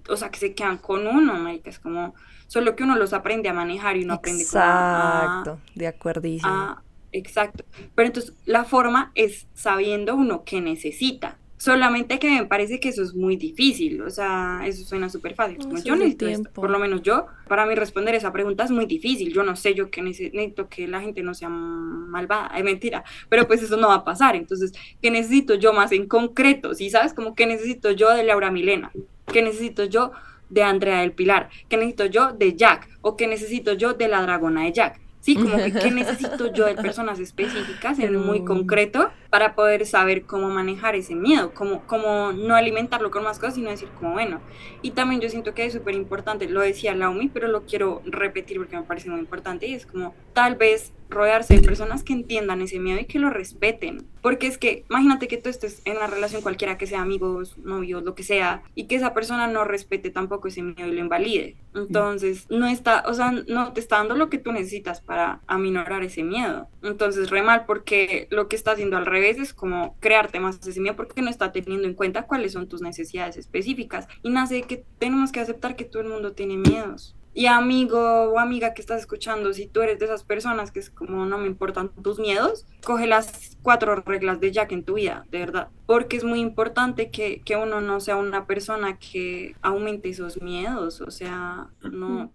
o sea, que se quedan con uno, maricas, como solo que uno los aprende a manejar y uno aprende como Exacto, de acuerdísimo. exacto. Pero entonces la forma es sabiendo uno qué necesita. Solamente que me parece que eso es muy difícil, o sea, eso suena súper fácil. Como Eso yo es el necesito esto, tiempo. por lo menos yo, para mí responder esa pregunta es muy difícil. Yo no sé, yo que necesito que la gente no sea malvada, es mentira, pero pues eso no va a pasar. Entonces, ¿qué necesito yo más en concreto? ¿Sí sabes? Como qué necesito yo de Laura Milena, qué necesito yo de Andrea del Pilar, qué necesito yo de Jack, o qué necesito yo de la dragona de Jack. Sí, como que qué necesito yo de personas específicas en muy concreto para poder saber cómo manejar ese miedo, cómo no alimentarlo con más cosas, sino decir como bueno. Y también yo siento que es súper importante, lo decía Laumi, pero lo quiero repetir porque me parece muy importante, y es como tal vez rodearse de personas que entiendan ese miedo y que lo respeten. Porque es que, imagínate que tú estés en una relación cualquiera, que sea amigos, novios, lo que sea, y que esa persona no respete tampoco ese miedo y lo invalide. Entonces, no está, o sea, no te está dando lo que tú necesitas para aminorar ese miedo. Entonces, re mal, porque lo que está haciendo al revés es como crearte más ese miedo, porque no está teniendo en cuenta cuáles son tus necesidades específicas. Y nace de que tenemos que aceptar que todo el mundo tiene miedos. Y amigo o amiga que estás escuchando, si tú eres de esas personas que es como no me importan tus miedos, coge las 4 reglas de Jack en tu vida, de verdad. Porque es muy importante que uno no sea una persona que aumente esos miedos, o sea, no.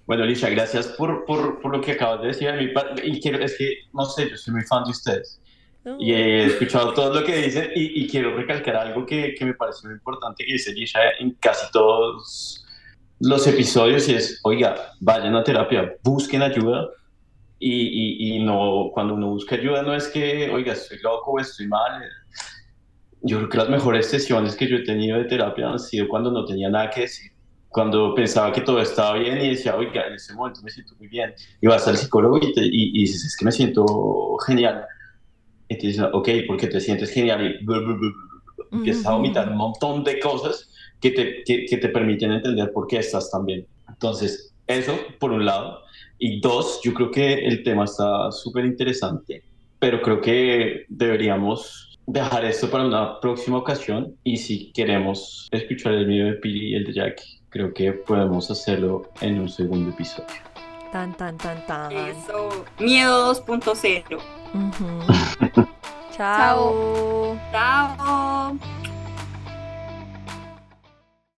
Bueno, Alicia, gracias por lo que acabas de decir. Y quiero, es que, no sé, yo soy muy fan de ustedes. Y he escuchado todo lo que dicen y quiero recalcar algo que me parece muy importante que dice Alicia en casi todos los episodios y es, oiga, vayan a terapia, busquen ayuda y no, cuando uno busca ayuda no es que, oiga, estoy loco o estoy mal. Yo creo que las mejores sesiones que yo he tenido de terapia han sido cuando no tenía nada que decir, cuando pensaba que todo estaba bien y decía, oiga, en este momento me siento muy bien. Y vas al psicólogo y dices, es que me siento genial. Y te dicen, ok, ¿por qué te sientes genial? Y empiezas a vomitar un montón de cosas que te permiten entender por qué estás tan bien. Entonces, eso por un lado. Y dos, yo creo que el tema está súper interesante, pero creo que deberíamos dejar esto para una próxima ocasión. Y si queremos escuchar el mío de Pili y el de Jack, creo que podemos hacerlo en un segundo episodio. Tan, tan, tan, tan. Eso, miedo 2.0. Chao. Chao.